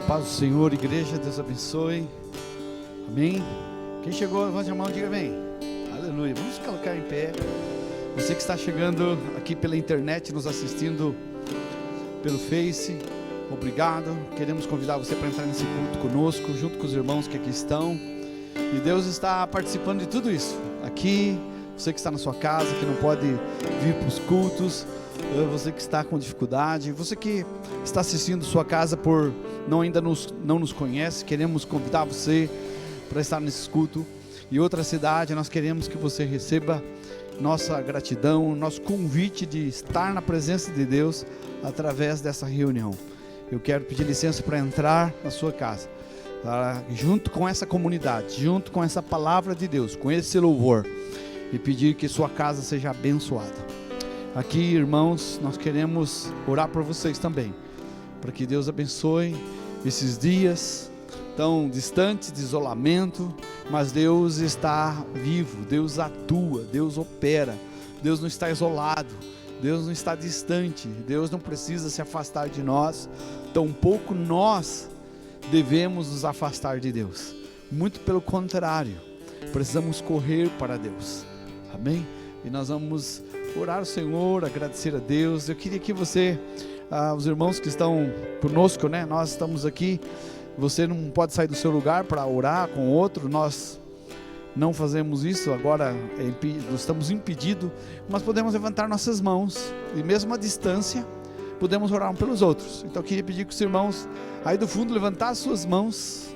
Paz do Senhor, igreja, Deus abençoe. Amém. Quem chegou, levante a mão e diga amém. Aleluia. Vamos colocar em pé. Você que está chegando aqui pela internet, nos assistindo pelo Face, obrigado. Queremos convidar você para entrar nesse culto conosco, junto com os irmãos que aqui estão. E Deus está participando de tudo isso. Aqui, você que está na sua casa, que não pode vir para os cultos, você que está com dificuldade, você que está assistindo sua casa por não nos conhece, queremos convidar você para estar nesse culto. E outra cidade, nós queremos que você receba nossa gratidão, nosso convite de estar na presença de Deus através dessa reunião. Eu quero pedir licença para entrar na sua casa, junto com essa comunidade, junto com essa palavra de Deus, com esse louvor, e pedir que sua casa seja abençoada. Aqui, irmãos, nós queremos orar por vocês também, para que Deus abençoe esses dias tão distantes de isolamento, mas Deus está vivo, Deus atua, Deus opera, Deus não está isolado, Deus não está distante, Deus não precisa se afastar de nós, tampouco nós devemos nos afastar de Deus, muito pelo contrário, precisamos correr para Deus, amém? E nós vamos orar ao Senhor, agradecer a Deus. Eu queria que você, os irmãos que estão conosco, né? Nós estamos aqui, você não pode sair do seu lugar para orar com outro, nós não fazemos isso, agora nós estamos impedidos, mas podemos levantar nossas mãos, e mesmo à distância, podemos orar um pelos outros. Então eu queria pedir que os irmãos aí do fundo levantassem suas mãos,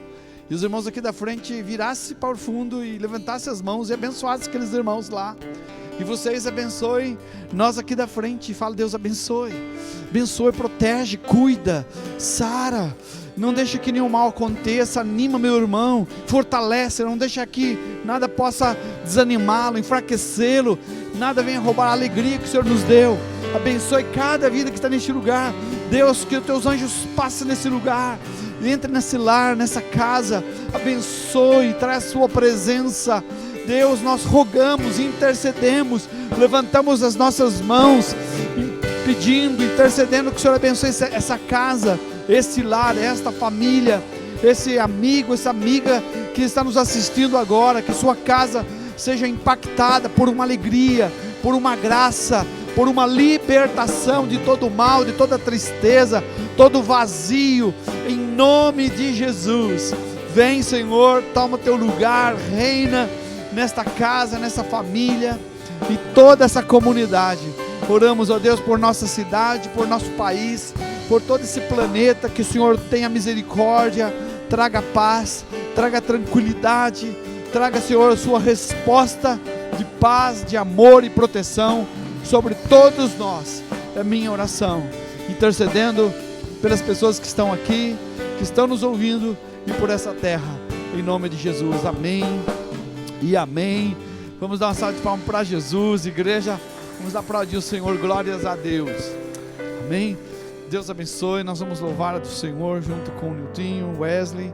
e os irmãos aqui da frente virassem para o fundo e levantassem as mãos e abençoassem aqueles irmãos lá. E vocês abençoem nós aqui da frente. Fala, Deus abençoe, abençoe, protege, cuida, sara, não deixa que nenhum mal aconteça, anima meu irmão, fortalece, não deixa que nada possa desanimá-lo, enfraquecê-lo, nada venha roubar a alegria que o Senhor nos deu. Abençoe cada vida que está neste lugar, Deus, que os teus anjos passem nesse lugar, entre nesse lar, nessa casa, abençoe, traz sua presença. Deus, nós rogamos, intercedemos, levantamos as nossas mãos, pedindo, intercedendo que o Senhor abençoe essa casa, esse lar, esta família, esse amigo, essa amiga que está nos assistindo agora, que sua casa seja impactada por uma alegria, por uma graça, por uma libertação de todo o mal, de toda tristeza, todo vazio, em nome de Jesus. Vem, Senhor, toma teu lugar, reina nesta casa, nessa família e toda essa comunidade. Oramos, ó Deus, por nossa cidade, por nosso país, por todo esse planeta, que o Senhor tenha misericórdia, traga paz, traga tranquilidade, traga, Senhor, a sua resposta de paz, de amor e proteção sobre todos nós. É minha oração, intercedendo pelas pessoas que estão aqui, que estão nos ouvindo, e por essa terra, em nome de Jesus, amém e amém. Vamos dar uma salva de palmas para Jesus, igreja. Vamos aplaudir o Senhor, glórias a Deus, amém. Deus abençoe. Nós vamos louvar a do Senhor junto com o Niltinho, Wesley,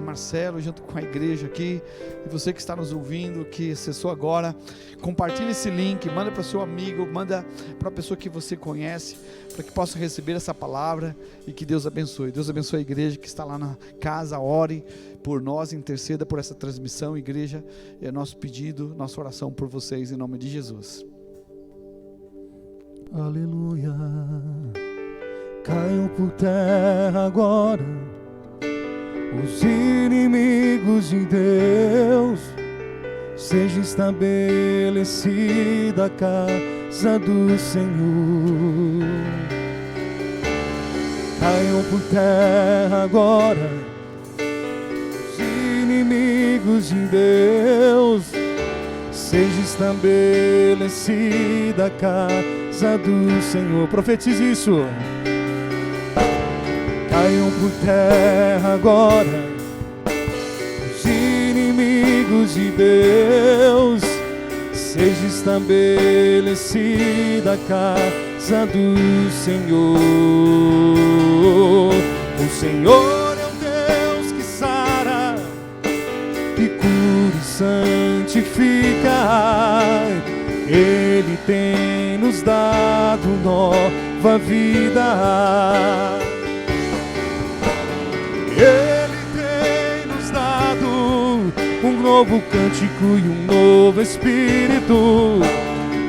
Marcelo, junto com a igreja aqui. E você que está nos ouvindo, que acessou agora, compartilhe esse link, manda para o seu amigo, manda para a pessoa que você conhece, para que possa receber essa palavra e que Deus abençoe. Deus abençoe a igreja que está lá na casa. Ore por nós, interceda por essa transmissão, igreja. É nosso pedido, nossa oração por vocês, em nome de Jesus. Aleluia. Caiam por terra agora os inimigos de Deus. Seja estabelecida a casa do Senhor. Caiam por terra agora os inimigos de Deus. Seja estabelecida a casa do Senhor. Profetize isso. Caiam por terra agora os inimigos de Deus. Seja estabelecida a casa do Senhor. O Senhor é o Deus que sara, que cura e santifica. Ele tem nos dado nova vida. Ele tem nos dado um novo cântico e um novo espírito.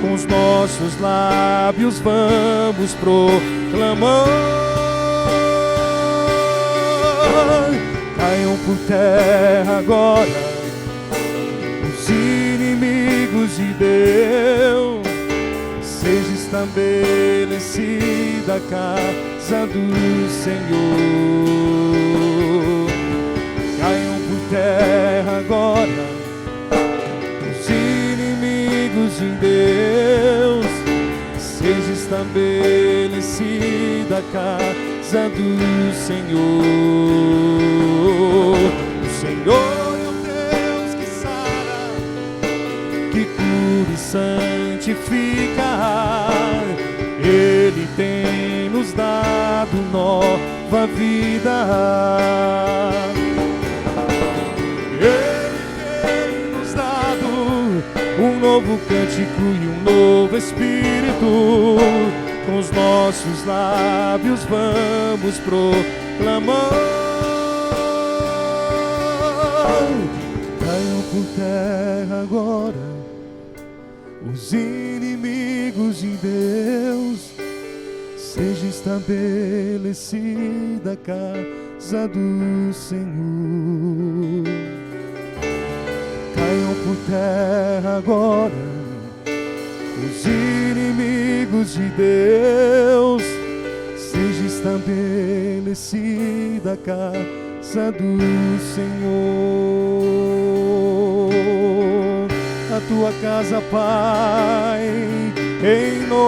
Com os nossos lábios vamos proclamar. Caiam por terra agora os inimigos de Deus. Seja estabelecida a casa do Senhor. Caiam por terra agora os inimigos de Deus. Seja estabelecida a casa do Senhor. O Senhor é o Deus que sara, que cura e santifica. Ele tem nos dado nova vida. Ele tem nos dado um novo cântico e um novo espírito. Com os nossos lábios vamos proclamar. Caiam por terra agora os inimigos de Deus. Seja estabelecida a casa do Senhor. Caiam por terra agora os inimigos de Deus. Seja estabelecida a casa do Senhor. A tua casa, Pai, em nós.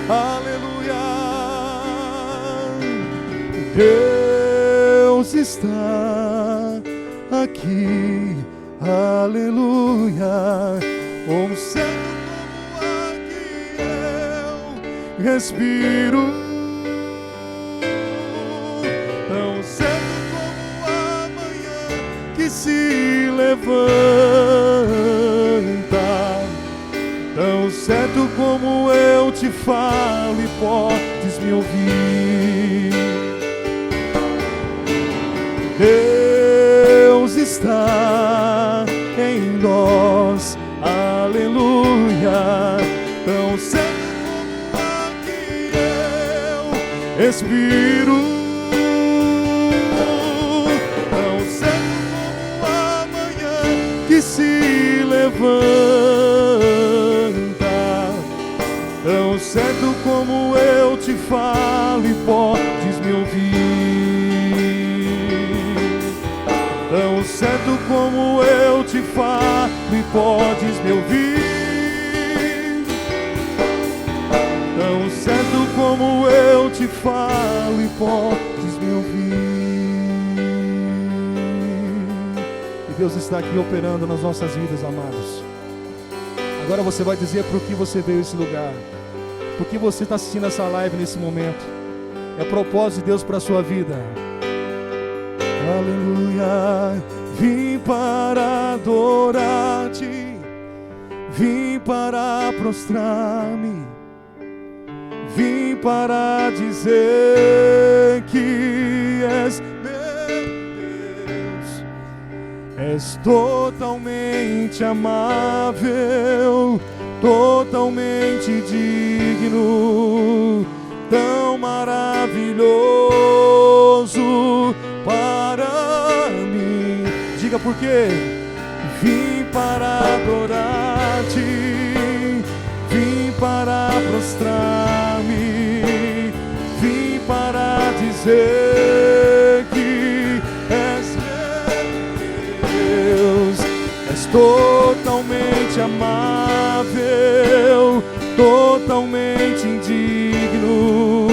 Aleluia. Deus está aqui. Aleluia. Um céu como a que eu respiro. Tão cedo como a manhã que se levanta. Tão certo como eu te falo e podes me ouvir. Deus está em nós, aleluia. Tão certo como a que eu respiro. Tão certo como a manhã que se levanta. Tão certo como eu te falo e podes me ouvir. Tão certo como eu te falo e podes me ouvir. Tão certo como eu te falo e podes me ouvir. E Deus está aqui operando nas nossas vidas, amados. Agora você vai dizer para o que você veio esse lugar. porque você está assistindo essa live nesse momento. É propósito de Deus para a sua vida. Aleluia. Vim para adorar-te, vim para prostrar-me, vim para dizer que és meu Deus. És totalmente amável, totalmente digno, tão maravilhoso para mim. Diga por quê? Vim para adorar-te, vim para prostrar-me, vim para dizer que és meu Deus. És totalmente amável, totalmente indigno,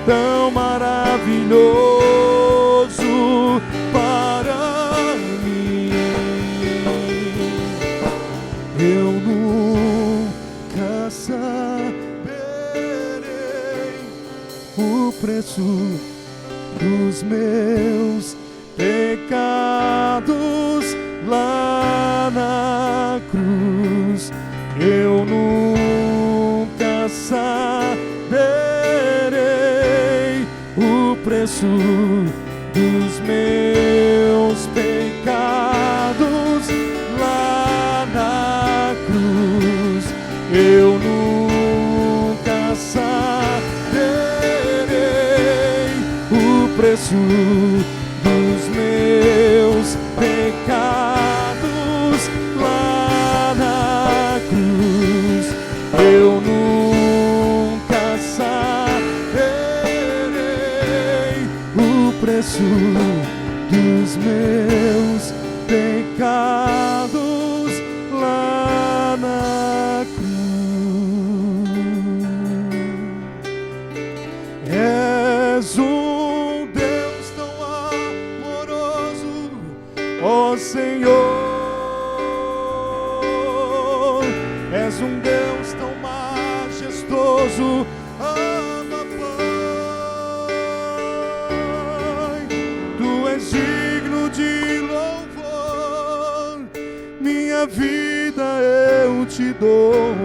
tão maravilhoso para mim. Eu nunca saberei o preço dos meus pecados lá na cruz. Eu nunca saberei o preço dos meus pecados lá na cruz. Eu nunca saberei o preço dos meus pecados lá na cruz. Eu nunca saberei o preço dos meus pecados lá na cruz. És um Deus tão amoroso, ó Senhor. És um Deus tão majestoso, Abba Pai. Tu és digno de louvor, minha vida eu te dou.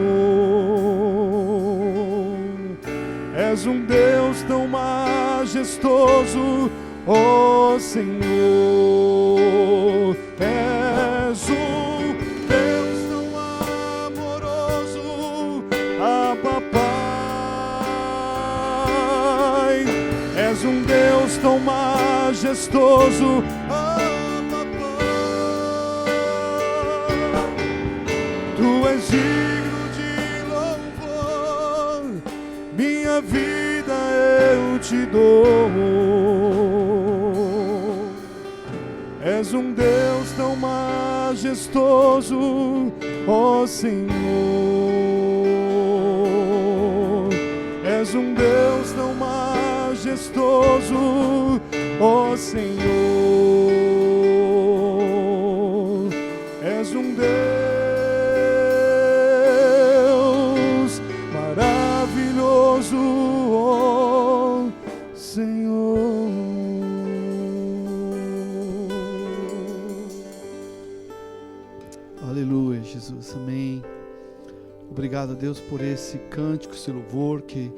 És um Deus tão majestoso, ó Senhor. És um Deus tão amoroso, Abba Pai. És um Deus tão majestoso, Abba Pai. Tu és digno de louvor, minha vida eu te dou. És um Deus tão majestoso, ó Senhor. És um Deus tão majestoso, ó Senhor. És um Deus maravilhoso, ó Senhor. Aleluia, Jesus, amém. Obrigado, Deus, por esse cântico, esse louvor que,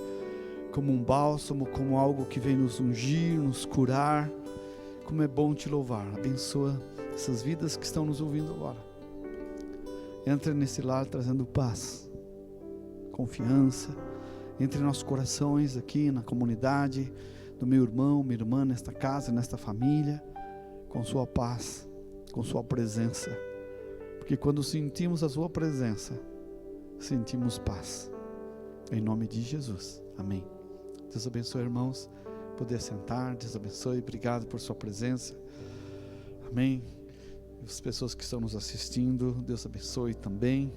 como um bálsamo, como algo que vem nos ungir, nos curar. Como é bom te louvar. Abençoa essas vidas que estão nos ouvindo agora. Entra nesse lar trazendo paz, confiança, entre nossos corações aqui na comunidade, do meu irmão, minha irmã, nesta casa, nesta família, com sua paz, com sua presença. Porque quando sentimos a sua presença, sentimos paz. Em nome de Jesus. Amém. Deus abençoe, irmãos. Poder sentar. Deus abençoe. Obrigado por sua presença. Amém. As pessoas que estão nos assistindo, Deus abençoe também.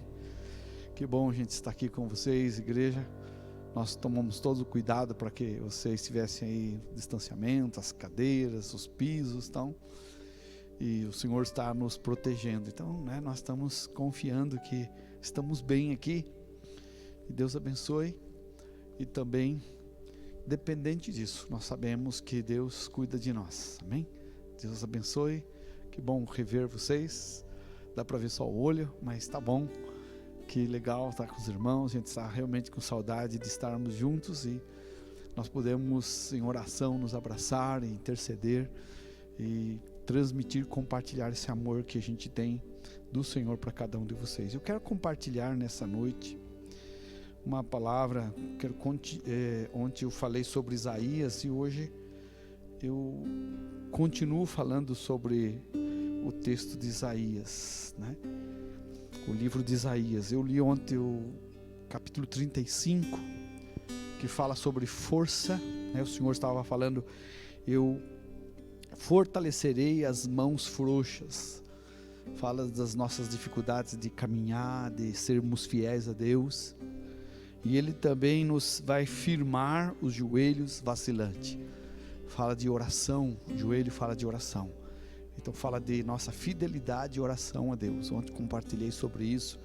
Que bom a gente estar aqui com vocês, igreja. Nós tomamos todo o cuidado para que vocês tivessem aí distanciamento, as cadeiras, os pisos, então, e o Senhor está nos protegendo. Então, nós estamos confiando que estamos bem aqui. E Deus abençoe. e também, dependente disso, nós sabemos que Deus cuida de nós, amém? Deus abençoe, que bom rever vocês, dá para ver só o olho, mas tá bom, que legal estar com os irmãos, a gente está realmente com saudade de estarmos juntos e nós podemos em oração nos abraçar e interceder e transmitir, compartilhar esse amor que a gente tem do Senhor para cada um de vocês. Eu quero compartilhar nessa noite uma palavra, ontem eu falei sobre Isaías e hoje eu continuo falando sobre o texto de Isaías, né? O livro de Isaías. Eu li ontem o capítulo 35, que fala sobre força, né? O Senhor estava falando, eu fortalecerei as mãos frouxas. Fala das nossas dificuldades de caminhar, de sermos fiéis a Deus. E Ele também nos vai firmar os joelhos vacilantes. Fala de oração, o joelho fala de oração. Então fala de nossa fidelidade e oração a Deus. Ontem compartilhei sobre isso.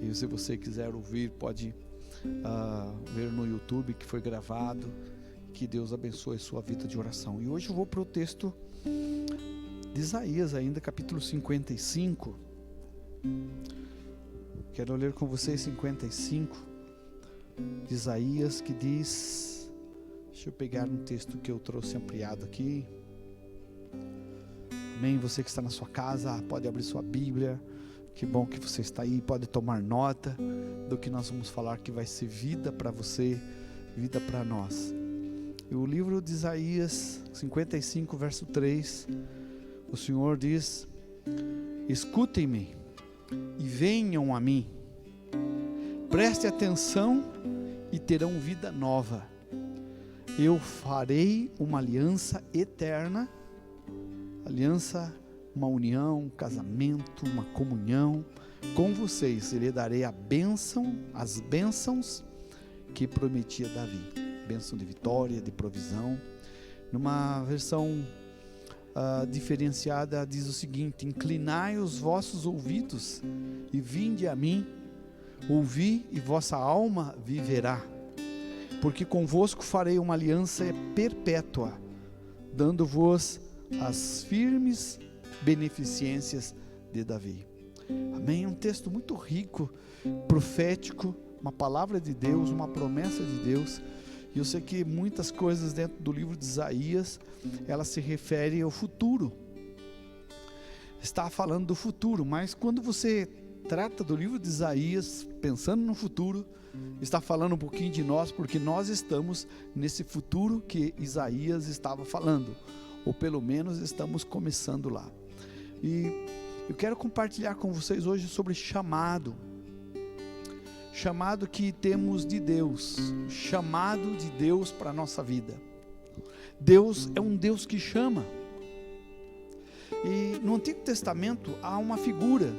E se você quiser ouvir, pode ver no YouTube que foi gravado. Que Deus abençoe a sua vida de oração. E hoje eu vou para o texto de Isaías ainda, capítulo 55. Quero ler com vocês 55 de Isaías, que diz, deixa eu pegar um texto que eu trouxe ampliado aqui. Amém, você que está na sua casa, pode abrir sua Bíblia, que bom que você está aí, pode tomar nota do que nós vamos falar, que vai ser vida para você, vida para nós. E o livro de Isaías 55, verso 3, o Senhor diz, escutem-me e venham a mim, preste atenção e terão vida nova. Eu farei uma aliança eterna, aliança, uma união, um casamento, uma comunhão com vocês. Lhe darei a bênção, as bênçãos que prometia Davi, bênção de vitória, de provisão. Numa versão diferenciada diz o seguinte, inclinai os vossos ouvidos e vinde a mim, ouvi e vossa alma viverá, porque convosco farei uma aliança perpétua, dando-vos as firmes beneficências de Davi. Amém? Um texto muito rico, profético, uma palavra de Deus, uma promessa de Deus. E eu sei que muitas coisas dentro do livro de Isaías, ela se refere ao futuro, está falando do futuro, mas quando você trata do livro de Isaías, pensando no futuro, está falando um pouquinho de nós, porque nós estamos nesse futuro que Isaías estava falando, ou pelo menos estamos começando lá. E eu quero compartilhar com vocês hoje sobre chamado que temos de Deus, chamado de Deus para a nossa vida. Deus é um Deus que chama. E no Antigo Testamento há uma figura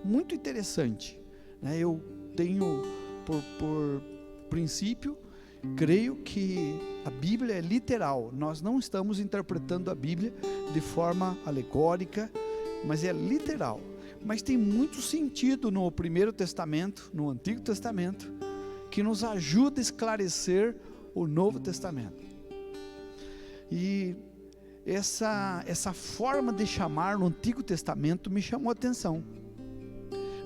muito interessante, né? Eu tenho por princípio, creio que a Bíblia é literal. Nós não estamos interpretando a Bíblia de forma alegórica, mas é literal. Mas tem muito sentido no Primeiro Testamento, no Antigo Testamento, que nos ajuda a esclarecer o Novo Testamento. E essa forma de chamar no Antigo Testamento me chamou a atenção,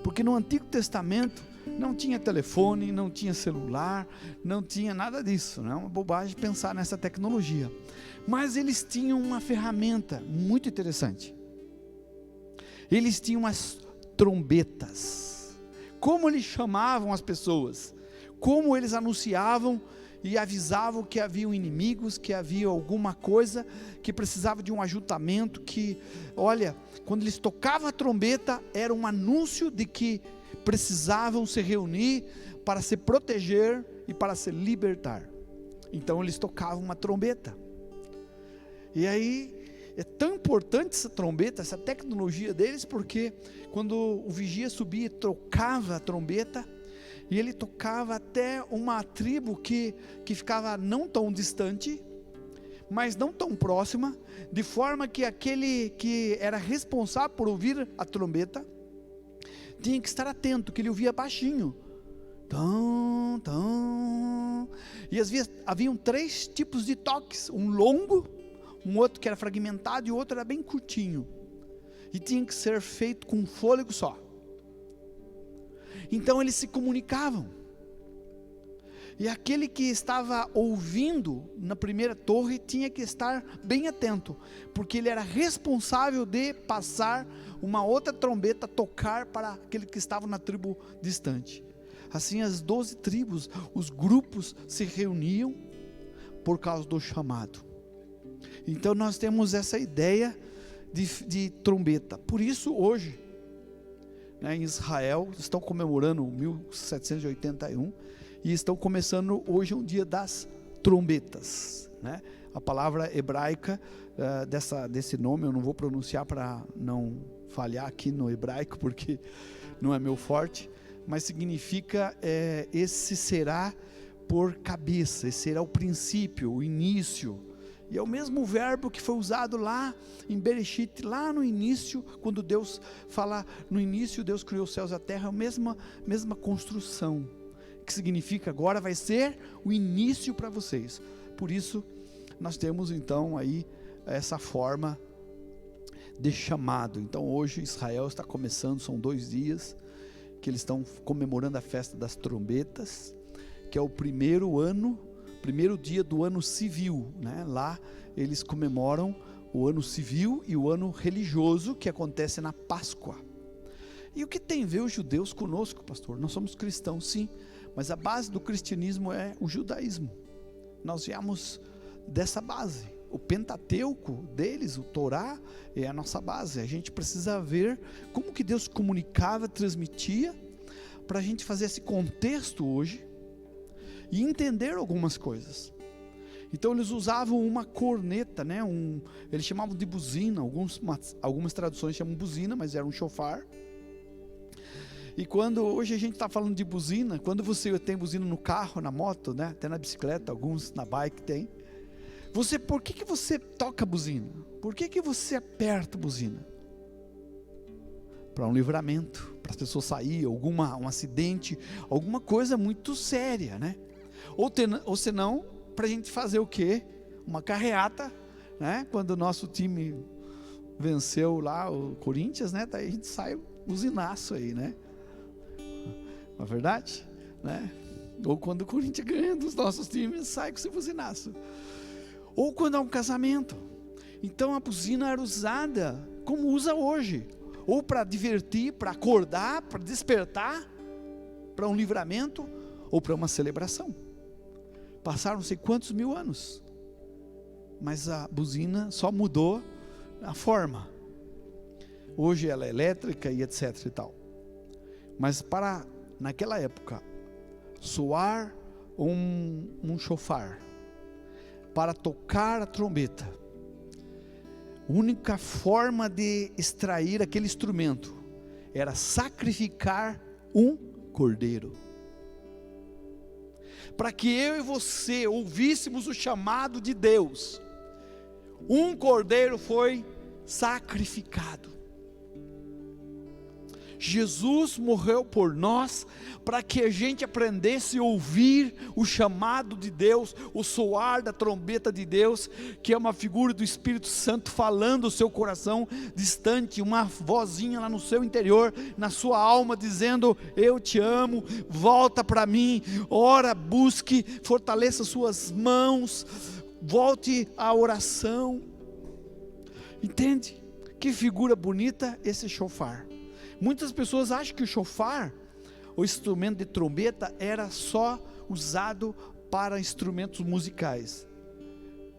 porque no Antigo Testamento não tinha telefone, não tinha celular, não tinha nada disso, não é uma bobagem pensar nessa tecnologia, mas eles tinham uma ferramenta muito interessante. Eles tinham as trombetas. Como eles chamavam as pessoas, como eles anunciavam e avisavam que haviam inimigos, que havia alguma coisa que precisava de um ajuntamento, que, olha, quando eles tocavam a trombeta, era um anúncio de que precisavam se reunir para se proteger e para se libertar. Então eles tocavam uma trombeta. E aí é tão importante essa trombeta, essa tecnologia deles, porque quando o vigia subia e tocava a trombeta, e ele tocava até uma tribo que ficava não tão distante, mas não tão próxima, de forma que aquele que era responsável por ouvir a trombeta, tinha que estar atento, que ele ouvia baixinho. Tão, tão. E haviam 3 tipos de toques, um longo, um outro que era fragmentado e o outro era bem curtinho. E tinha que ser feito com um fôlego só. Então eles se comunicavam. E aquele que estava ouvindo na primeira torre tinha que estar bem atento, porque ele era responsável de passar uma outra trombeta, tocar para aquele que estava na tribo distante. Assim as 12 tribos, os grupos se reuniam por causa do chamado. Então nós temos essa ideia de trombeta. Por isso hoje, em Israel, estão comemorando 1781 e estão começando hoje um dia das trombetas, né? A palavra hebraica desse nome eu não vou pronunciar para não falhar aqui no hebraico, porque não é meu forte, mas significa esse será por cabeça, esse será o princípio, o início. E é o mesmo verbo que foi usado lá em Bereshit, lá no início, quando Deus fala, no início Deus criou os céus e a terra, a mesma construção, que significa agora vai ser o início para vocês. Por isso, nós temos então aí essa forma de chamado. Então hoje Israel está começando, são 2 dias, que eles estão comemorando a festa das trombetas, que é o primeiro dia do ano civil, né? Lá eles comemoram o ano civil e o ano religioso, que acontece na Páscoa. E o que tem a ver os judeus conosco, pastor? Nós somos cristãos, sim, mas a base do cristianismo é o judaísmo. Nós viemos dessa base. O Pentateuco deles, o Torá, é a nossa base. A gente precisa ver como que Deus comunicava, transmitia, para a gente fazer esse contexto hoje e entender algumas coisas. Então eles usavam uma corneta, né? Eles chamavam de buzina, algumas traduções chamam buzina, mas era um shofar. E quando hoje a gente está falando de buzina, quando você tem buzina no carro, na moto, né? Até na bicicleta, alguns na bike tem. Por que você toca a buzina? Por que você aperta a buzina? Para um livramento, para as pessoas saírem, um acidente, alguma coisa muito séria, né? Ou senão, para a gente fazer o quê? Uma carreata, né? Quando o nosso time venceu lá o Corinthians, né? Daí a gente sai buzinaço aí, né? Não é verdade? Né? Ou quando o Corinthians ganha dos nossos times, sai com esse buzinaço. Ou quando é um casamento. Então a buzina era usada como usa hoje, ou para divertir, para acordar, para despertar, para um livramento, ou para uma celebração. Passaram não sei quantos mil anos, mas a buzina só mudou a forma. Hoje ela é elétrica e etc e tal. Mas naquela época, soar um shofar, para tocar a trombeta, a única forma de extrair aquele instrumento era sacrificar um cordeiro. Para que eu e você ouvíssemos o chamado de Deus, um cordeiro foi sacrificado. Jesus morreu por nós, para que a gente aprendesse a ouvir o chamado de Deus, o soar da trombeta de Deus, que é uma figura do Espírito Santo falando o seu coração distante, uma vozinha lá no seu interior, na sua alma, dizendo: eu te amo, volta para mim, ora, busque, fortaleça suas mãos, volte à oração. Entende? Que figura bonita esse shofar. Muitas pessoas acham que o shofar, o instrumento de trombeta, era só usado para instrumentos musicais.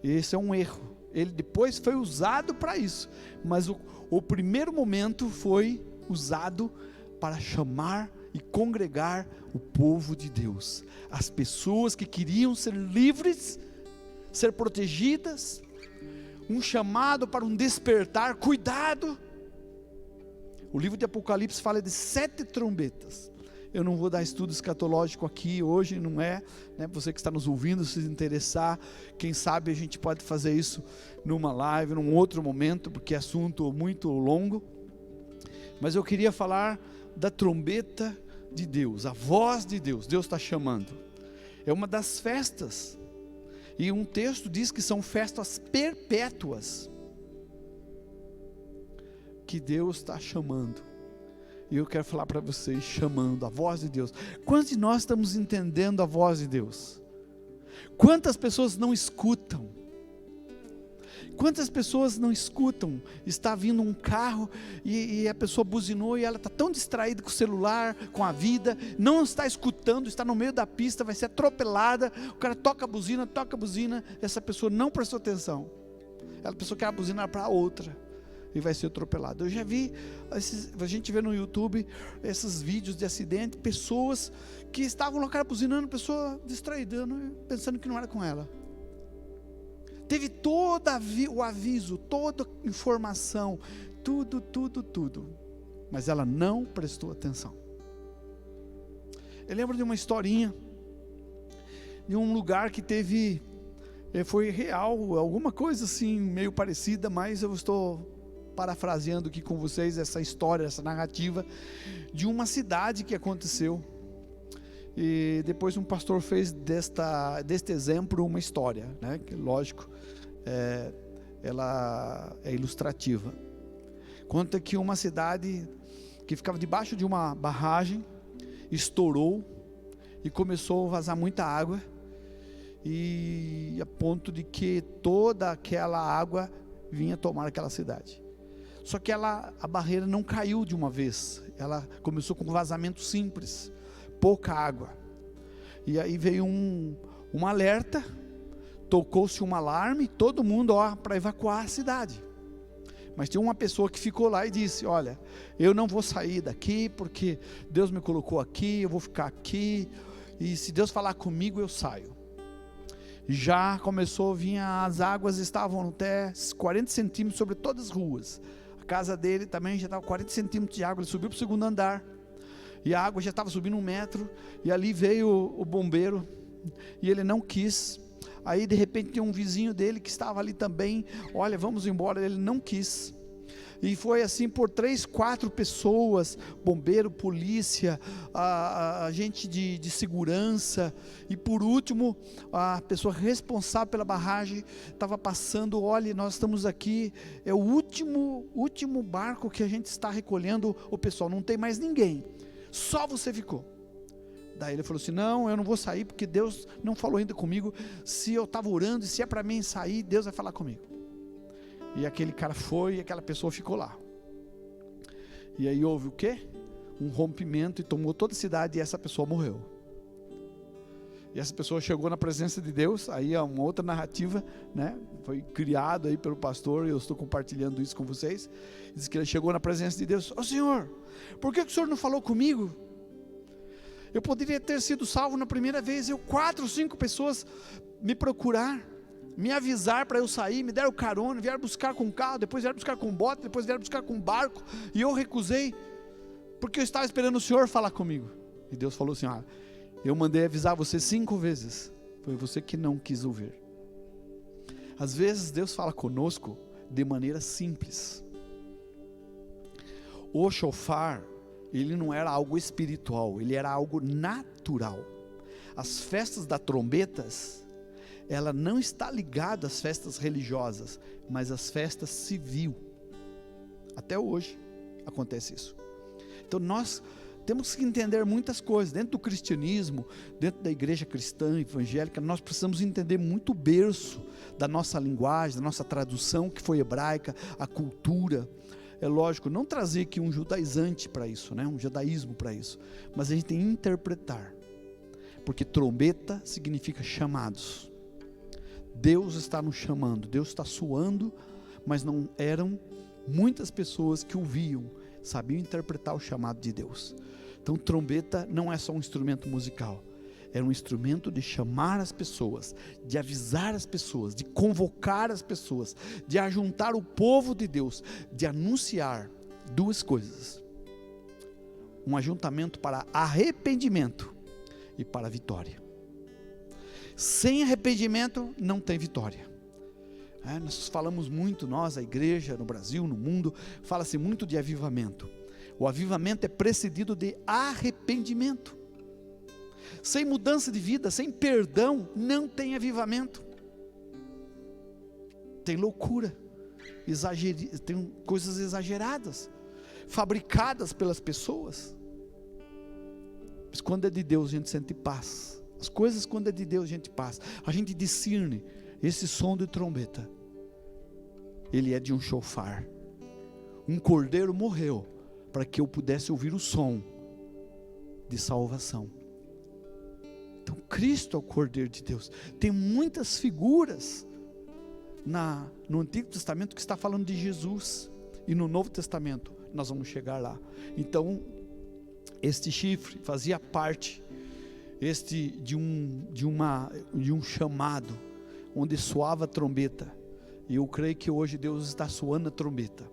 Esse é um erro. Ele depois foi usado para isso, mas o primeiro momento foi usado para chamar e congregar o povo de Deus, as pessoas que queriam ser livres, ser protegidas, um chamado para um despertar. Cuidado! O livro de Apocalipse fala de 7 trombetas. Eu não vou dar estudo escatológico aqui hoje, não é, né? Você que está nos ouvindo, se interessar, quem sabe a gente pode fazer isso numa live, num outro momento, porque é assunto muito longo. Mas eu queria falar da trombeta de Deus, a voz de Deus. Deus está chamando. é uma das festas, e um texto diz que são festas perpétuas, que Deus está chamando, e eu quero falar para vocês, chamando a voz de Deus. Quantos de nós estamos entendendo a voz de Deus? Quantas pessoas não escutam? Quantas pessoas não escutam? Está vindo um carro e a pessoa buzinou e ela está tão distraída com o celular, com a vida, não está escutando, está no meio da pista, vai ser atropelada, o cara toca a buzina, essa pessoa não prestou atenção, ela pensou que era a buzina para outra, e vai ser atropelada. Eu já vi, a gente vê no YouTube, esses vídeos de acidente, pessoas que estavam no cara buzinando, pessoa distraída, pensando que não era com ela. Teve todo o aviso, toda a informação, tudo, mas ela não prestou atenção. Eu lembro de uma historinha, de um lugar que teve, foi real, alguma coisa assim, meio parecida, mas eu estou parafraseando aqui com vocês essa história, essa narrativa, de uma cidade que aconteceu, e depois um pastor fez deste exemplo uma história, né? Que lógico, ela é ilustrativa. Conta que uma cidade que ficava debaixo de uma barragem estourou e começou a vazar muita água, e a ponto de que toda aquela água vinha tomar aquela cidade. Só que a barreira não caiu de uma vez, ela começou com um vazamento simples, pouca água, e aí veio um alerta, tocou-se um alarme, todo mundo para evacuar a cidade. Mas tinha uma pessoa que ficou lá e disse: olha, eu não vou sair daqui, porque Deus me colocou aqui, eu vou ficar aqui, e se Deus falar comigo eu saio. Já começou a vir, as águas estavam até 40 centímetros sobre todas as ruas, a casa dele também já estava 40 centímetros de água, ele subiu para o segundo andar, e a água já estava subindo 1 metro, e ali veio o bombeiro, e ele não quis. Aí de repente tem um vizinho dele que estava ali também, olha, vamos embora, ele não quis. E foi assim por 3, 4 pessoas, bombeiro, polícia, a gente de segurança, e por último, a pessoa responsável pela barragem estava passando: olha, nós estamos aqui, é o último barco que a gente está recolhendo o pessoal, não tem mais ninguém, só você ficou. Daí ele falou assim: não, eu não vou sair, porque Deus não falou ainda comigo, se eu estava orando, e se é para mim sair, Deus vai falar comigo. E aquele cara foi, e aquela pessoa ficou lá, e aí houve o quê? Um rompimento, e tomou toda a cidade, e essa pessoa morreu. E essa pessoa chegou na presença de Deus, aí é uma outra narrativa, né? Foi criado aí pelo pastor, e eu estou compartilhando isso com vocês. Diz que ele chegou na presença de Deus: ô Senhor, por que o Senhor não falou comigo? Eu poderia ter sido salvo na primeira vez, 4, 5 pessoas me procurar, me avisar para eu sair, me deram carona, vieram buscar com carro, depois vieram buscar com bote, depois vieram buscar com barco, e eu recusei, porque eu estava esperando o Senhor falar comigo. E Deus falou assim: eu mandei avisar você 5 vezes, foi você que não quis ouvir. Às vezes Deus fala conosco de maneira simples. O shofar, ele não era algo espiritual, ele era algo natural. As festas das trombetas, ela não está ligada às festas religiosas, mas às festas civil. Até hoje acontece isso. Então nós temos que entender muitas coisas dentro do cristianismo, dentro da igreja cristã evangélica. Nós precisamos entender muito o berço da nossa linguagem, da nossa tradução, que foi hebraica, a cultura. É lógico, não trazer aqui um judaizante para isso, né? Um judaísmo para isso, mas a gente tem que interpretar, porque trombeta significa chamados. Deus está nos chamando, Deus está soando, mas não eram muitas pessoas que ouviam, sabiam interpretar o chamado de Deus. Então trombeta não é só um instrumento musical, era um instrumento de chamar as pessoas, de avisar as pessoas, de convocar as pessoas, de ajuntar o povo de Deus, de anunciar 2 coisas: um ajuntamento para arrependimento e para vitória. Sem arrependimento não tem vitória. Nós falamos muito, a igreja no Brasil, no mundo, fala-se muito de avivamento. O avivamento é precedido de arrependimento. Sem mudança de vida, sem perdão, não tem avivamento. Tem loucura, tem coisas exageradas, fabricadas pelas pessoas. Mas quando é de Deus, a gente sente paz. As coisas, quando é de Deus, a gente paz. A gente discerne esse som de trombeta. Ele é de um shofar. Um cordeiro morreu para que eu pudesse ouvir o som de salvação. Então Cristo é o Cordeiro de Deus. Tem muitas figuras no Antigo Testamento que está falando de Jesus, e no Novo Testamento nós vamos chegar lá. Então este chifre fazia parte de um chamado onde soava a trombeta, e eu creio que hoje Deus está soando a trombeta.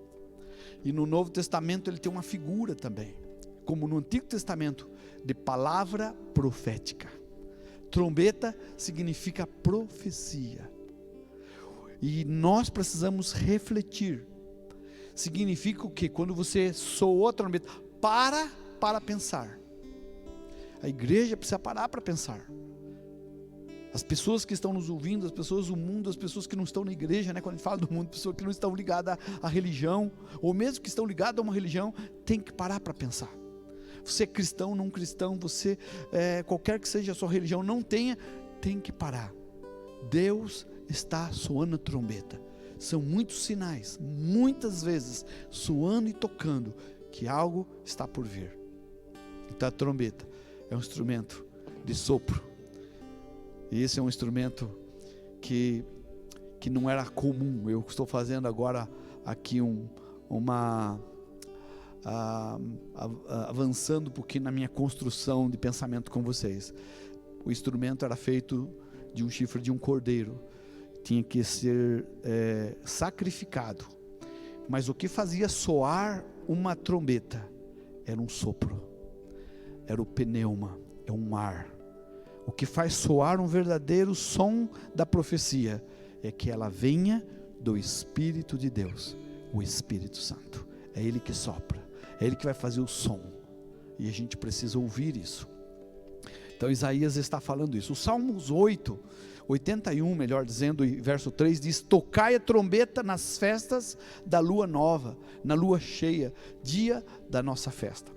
E no Novo Testamento ele tem uma figura também, como no Antigo Testamento, de palavra profética. Trombeta significa profecia. E nós precisamos refletir. Significa o quê? Quando você soou a trombeta, para pensar. A igreja precisa parar para pensar. As pessoas que estão nos ouvindo, as pessoas do mundo, as pessoas que não estão na igreja, né? Quando a gente fala do mundo, pessoas que não estão ligadas à religião, ou mesmo que estão ligadas a uma religião, tem que parar para pensar. Você é cristão, não cristão, você, qualquer que seja a sua religião, tem que parar. Deus está soando a trombeta. São muitos sinais, muitas vezes, soando e tocando, que algo está por vir. Então a trombeta é um instrumento de sopro. E esse é um instrumento que não era comum. Eu estou fazendo agora aqui avançando um pouquinho na minha construção de pensamento com vocês. O instrumento era feito de um chifre de um cordeiro, tinha que ser sacrificado, mas o que fazia soar uma trombeta era um sopro, era o pneuma, é um ar. O que faz soar um verdadeiro som da profecia é que ela venha do Espírito de Deus, o Espírito Santo. É Ele que sopra, é Ele que vai fazer o som, e a gente precisa ouvir isso. Então Isaías está falando isso. O Salmos 81, melhor dizendo, verso 3 diz: tocai a trombeta nas festas da lua nova, na lua cheia, dia da nossa festa.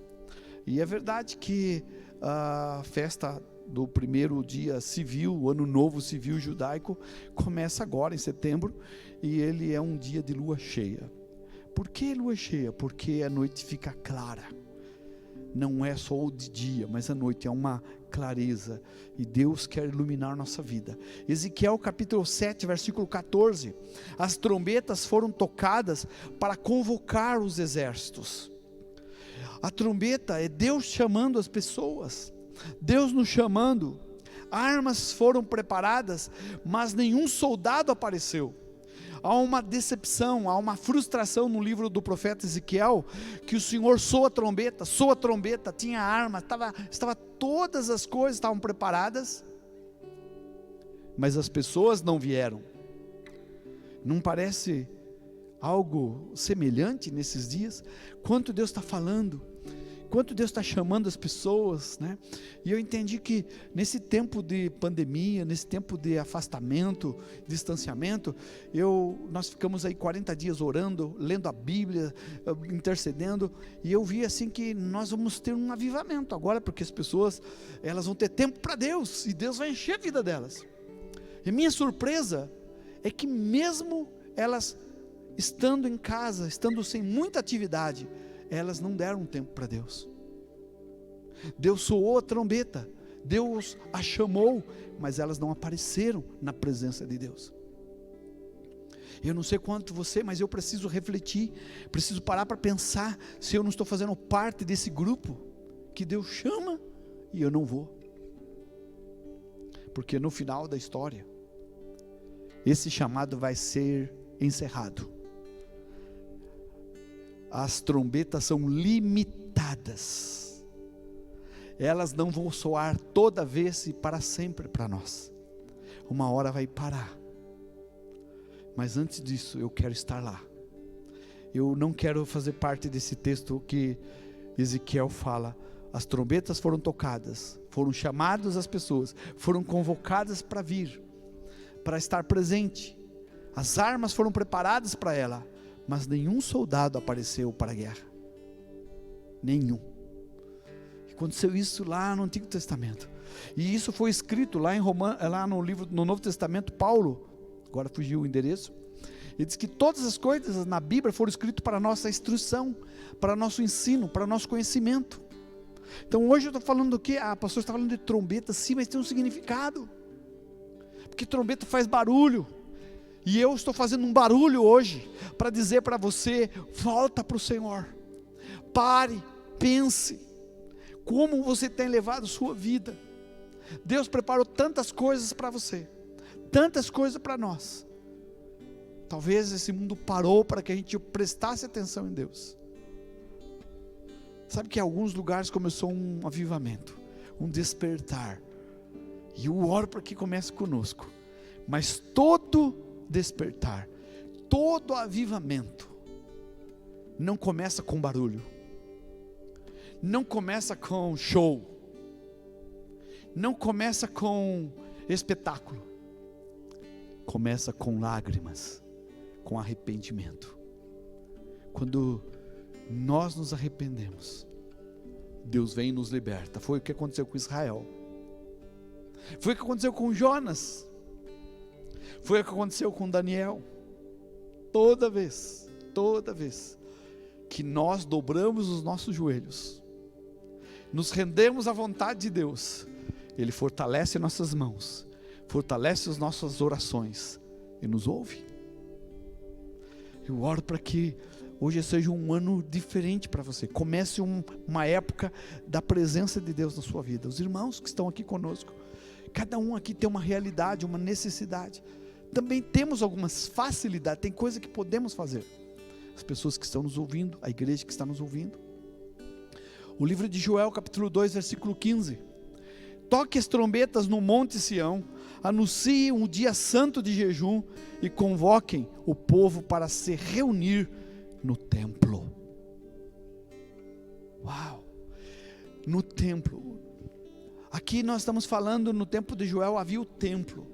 E é verdade que a festa do primeiro dia civil, o ano novo civil judaico, começa agora em setembro, e ele é um dia de lua cheia. Por que lua cheia? Porque a noite fica clara. Não é só o de dia, mas a noite é uma clareza, e Deus quer iluminar nossa vida. Ezequiel capítulo 7, versículo 14: as trombetas foram tocadas para convocar os exércitos. A trombeta é Deus chamando as pessoas, Deus nos chamando. Armas foram preparadas, mas nenhum soldado apareceu. Há uma decepção, há uma frustração no livro do profeta Ezequiel, que o Senhor soa a trombeta, tinha arma, todas as coisas estavam preparadas, mas as pessoas não vieram. Não parece algo semelhante nesses dias? Quanto Deus está falando, quanto Deus está chamando as pessoas, né? E eu entendi que nesse tempo de pandemia, nesse tempo de afastamento, distanciamento, nós ficamos aí 40 dias orando, lendo a Bíblia, intercedendo, e eu vi assim que nós vamos ter um avivamento agora, porque as pessoas, elas vão ter tempo para Deus, e Deus vai encher a vida delas. E minha surpresa é que mesmo elas estando em casa, estando sem muita atividade, elas não deram tempo para Deus. Deus soou a trombeta, Deus a chamou, mas elas não apareceram na presença de Deus. Eu não sei quanto você, mas eu preciso refletir, preciso parar para pensar se eu não estou fazendo parte desse grupo que Deus chama e eu não vou. Porque no final da história, esse chamado vai ser encerrado. As trombetas são limitadas, elas não vão soar toda vez e para sempre para nós. Uma hora vai parar, mas antes disso eu quero estar lá. Eu não quero fazer parte desse texto que Ezequiel fala: As trombetas foram tocadas, foram chamadas as pessoas, foram convocadas para vir, para estar presente. As armas foram preparadas para ela, mas nenhum soldado apareceu para a guerra. Nenhum. Aconteceu isso lá no Antigo Testamento. E isso foi escrito lá em lá no Novo Testamento. Paulo, agora fugiu o endereço, ele diz que todas as coisas na Bíblia foram escritas para a nossa instrução, para nosso ensino, para nosso conhecimento. Então hoje eu estou falando do que? Pastor está falando de trombeta, sim, mas tem um significado. Porque trombeta faz barulho. E eu estou fazendo um barulho hoje para dizer para você: volta para o Senhor. Pare, pense. Como você tem levado sua vida. Deus preparou tantas coisas para você. Tantas coisas para nós. Talvez esse mundo parou para que a gente prestasse atenção em Deus. Sabe que em alguns lugares começou um avivamento, um despertar. E eu oro para que comece conosco. Mas todo despertar, todo avivamento, não começa com barulho. Não começa com show. Não começa com espetáculo. Começa com lágrimas, com arrependimento. Quando nós nos arrependemos, Deus vem e nos liberta. Foi o que aconteceu com Israel. Foi o que aconteceu com Jonas. Foi o que aconteceu com Daniel. Toda vez que nós dobramos os nossos joelhos, nos rendemos à vontade de Deus, Ele fortalece nossas mãos, fortalece as nossas orações e nos ouve. Eu oro para que hoje seja um ano diferente para você. Comece uma época da presença de Deus na sua vida. Os irmãos que estão aqui conosco, cada um aqui tem uma realidade, uma necessidade. Também temos algumas facilidades, tem coisa que podemos fazer. As pessoas que estão nos ouvindo, a igreja que está nos ouvindo. O livro de Joel, capítulo 2, versículo 15. Toque as trombetas no monte Sião, anunciem um dia santo de jejum e convoquem o povo para se reunir no templo. Uau! No templo. Aqui nós estamos falando, no tempo de Joel havia o templo.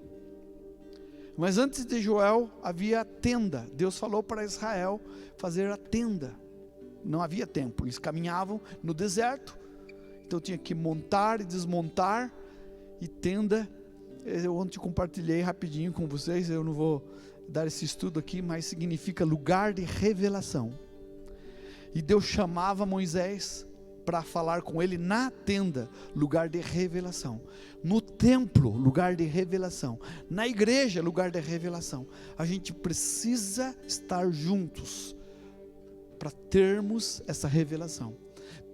Mas antes de Joel havia a tenda. Deus falou para Israel fazer a tenda. Não havia templo, eles caminhavam no deserto. Então tinha que montar e desmontar. E tenda, eu ontem compartilhei rapidinho com vocês, eu não vou dar esse estudo aqui, mas significa lugar de revelação. E Deus chamava Moisés para falar com ele na tenda, lugar de revelação. No templo, lugar de revelação. Na igreja, lugar de revelação. A gente precisa estar juntos para termos essa revelação,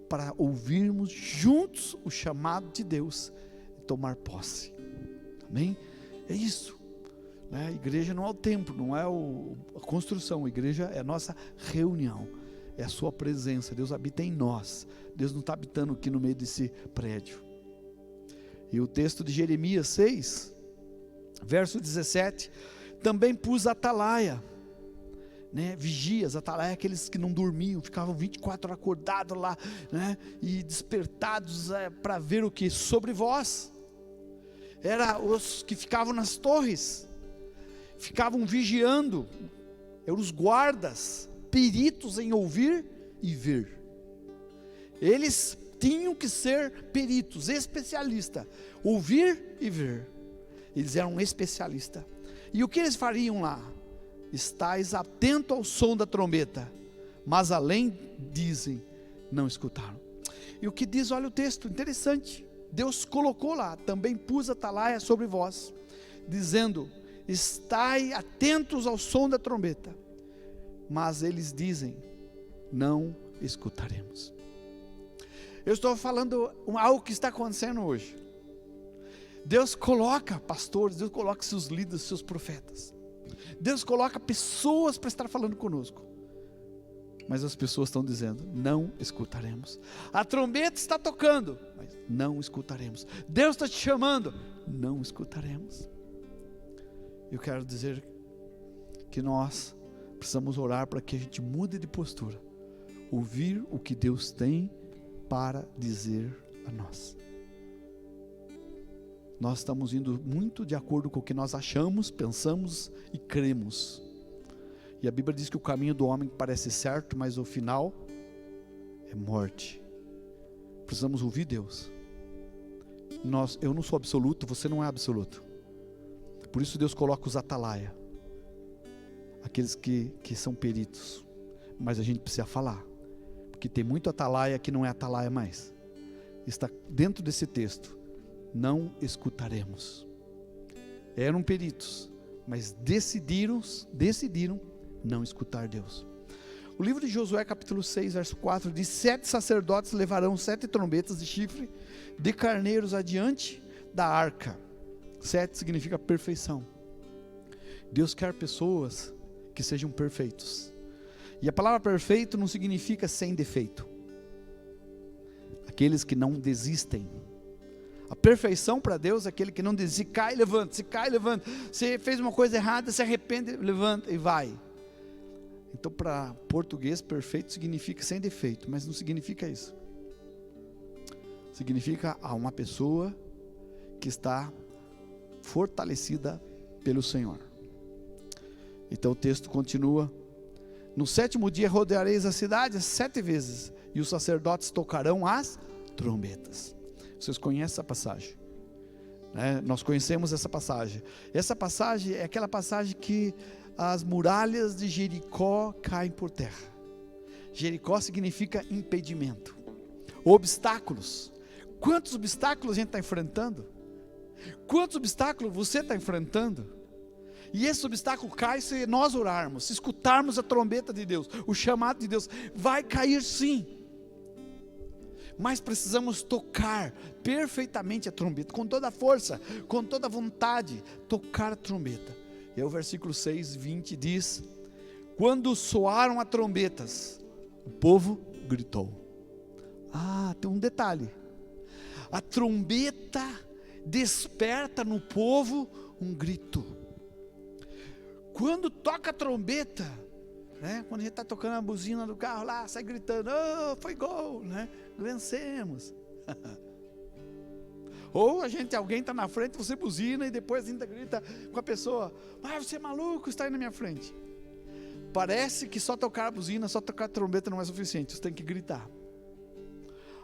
para ouvirmos juntos o chamado de Deus e tomar posse. Amém? É isso. A igreja não é o templo, não é a construção. A igreja é a nossa reunião, é a sua presença. Deus habita em nós. Deus não está habitando aqui no meio desse prédio. E o texto de Jeremias 6, verso 17, também pus atalaia, vigias. Atalaia, aqueles que não dormiam, ficavam 24 horas acordados lá, e despertados para ver o que? Sobre vós. Era os que ficavam nas torres, ficavam vigiando, eram os guardas, peritos em ouvir e ver. Eles tinham que ser peritos, especialistas, ouvir e ver. Eles eram especialistas. E o que eles fariam lá? Estais atento ao som da trombeta, mas além dizem, não escutaram. E o que diz, olha o texto, interessante. Deus colocou lá, também pus atalaia sobre vós, dizendo, estai atentos ao som da trombeta, mas eles dizem, não escutaremos. Eu estou falando algo que está acontecendo hoje. Deus coloca pastores, Deus coloca seus líderes, seus profetas. Deus coloca pessoas para estar falando conosco. Mas as pessoas estão dizendo, não escutaremos. A trombeta está tocando, mas não escutaremos. Deus está te chamando, não escutaremos. Eu quero dizer que nós precisamos orar para que a gente mude de postura. Ouvir o que Deus tem para dizer a nós. Nós estamos indo muito de acordo com o que nós achamos, pensamos e cremos. E a Bíblia diz que o caminho do homem parece certo, mas o final é morte. Precisamos ouvir Deus. Eu não sou absoluto, você não é absoluto. Por isso Deus coloca os atalaia, aqueles que são peritos. Mas a gente precisa falar, porque tem muito atalaia que não é atalaia mais. Está dentro desse texto. Não escutaremos. Eram peritos, mas decidiram não escutar Deus. O livro de Josué capítulo 6 verso 4 diz: 7 sacerdotes levarão 7 trombetas de chifre de carneiros adiante da arca. 7 significa perfeição. Deus quer pessoas que sejam perfeitos. E a palavra perfeito não significa sem defeito. Aqueles que não desistem. A perfeição para Deus é aquele que não desiste. Se cai, levanta. Se cai, levanta. Se fez uma coisa errada, se arrepende, levanta e vai. Então, para português, perfeito significa sem defeito, mas não significa isso. Significa uma pessoa que está fortalecida pelo Senhor. Então o texto continua: no 7º dia rodeareis a cidade 7 vezes, e os sacerdotes tocarão as trombetas. Vocês conhecem essa passagem, né? Nós conhecemos essa passagem. Essa passagem é aquela passagem que as muralhas de Jericó caem por terra. Jericó significa impedimento, obstáculos. Quantos obstáculos a gente está enfrentando? Quantos obstáculos você está enfrentando? E esse obstáculo cai se nós orarmos, se escutarmos a trombeta de Deus, o chamado de Deus. Vai cair sim, mas precisamos tocar perfeitamente a trombeta, com toda a força, com toda a vontade, tocar a trombeta. E aí o versículo 6, 20 diz: quando soaram as trombetas, o povo gritou. Tem um detalhe: a trombeta desperta no povo um grito. Quando toca a trombeta, né? Quando a gente está tocando a buzina do carro lá, sai gritando: foi gol, né? Vencemos. Ou alguém está na frente, você buzina e depois ainda grita com a pessoa: você é maluco, está aí na minha frente. Parece que só tocar a buzina, só tocar a trombeta não é suficiente, você tem que gritar.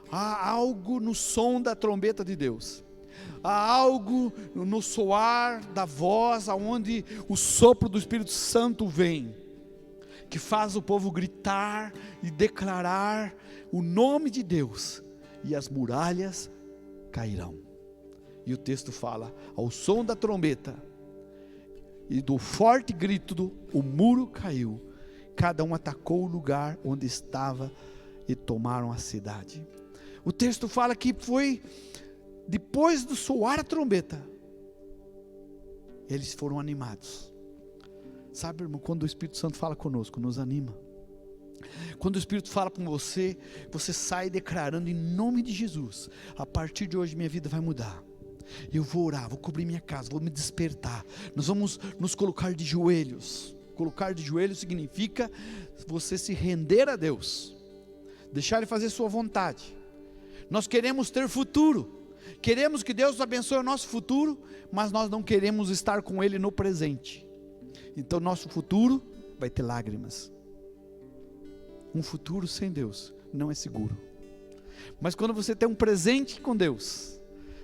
Há algo no som da trombeta de Deus. Há algo no soar da voz, aonde o sopro do Espírito Santo vem, que faz o povo gritar e declarar o nome de Deus, e as muralhas cairão. E o texto fala: ao som da trombeta e do forte grito, o muro caiu, cada um atacou o lugar onde estava e tomaram a cidade. O texto fala que foi depois do soar a trombeta, eles foram animados. Sabe, irmão, quando o Espírito Santo fala conosco, nos anima. Quando o Espírito fala com você, você sai declarando: em nome de Jesus, a partir de hoje minha vida vai mudar. Eu vou orar, vou cobrir minha casa, vou me despertar. Nós vamos nos colocar de joelhos. Colocar de joelhos significa você se render a Deus, deixar Ele fazer sua vontade. Nós queremos ter futuro, queremos que Deus abençoe o nosso futuro, mas nós não queremos estar com Ele no presente. Então nosso futuro vai ter lágrimas. Um futuro sem Deus não é seguro. Mas quando você tem um presente com Deus,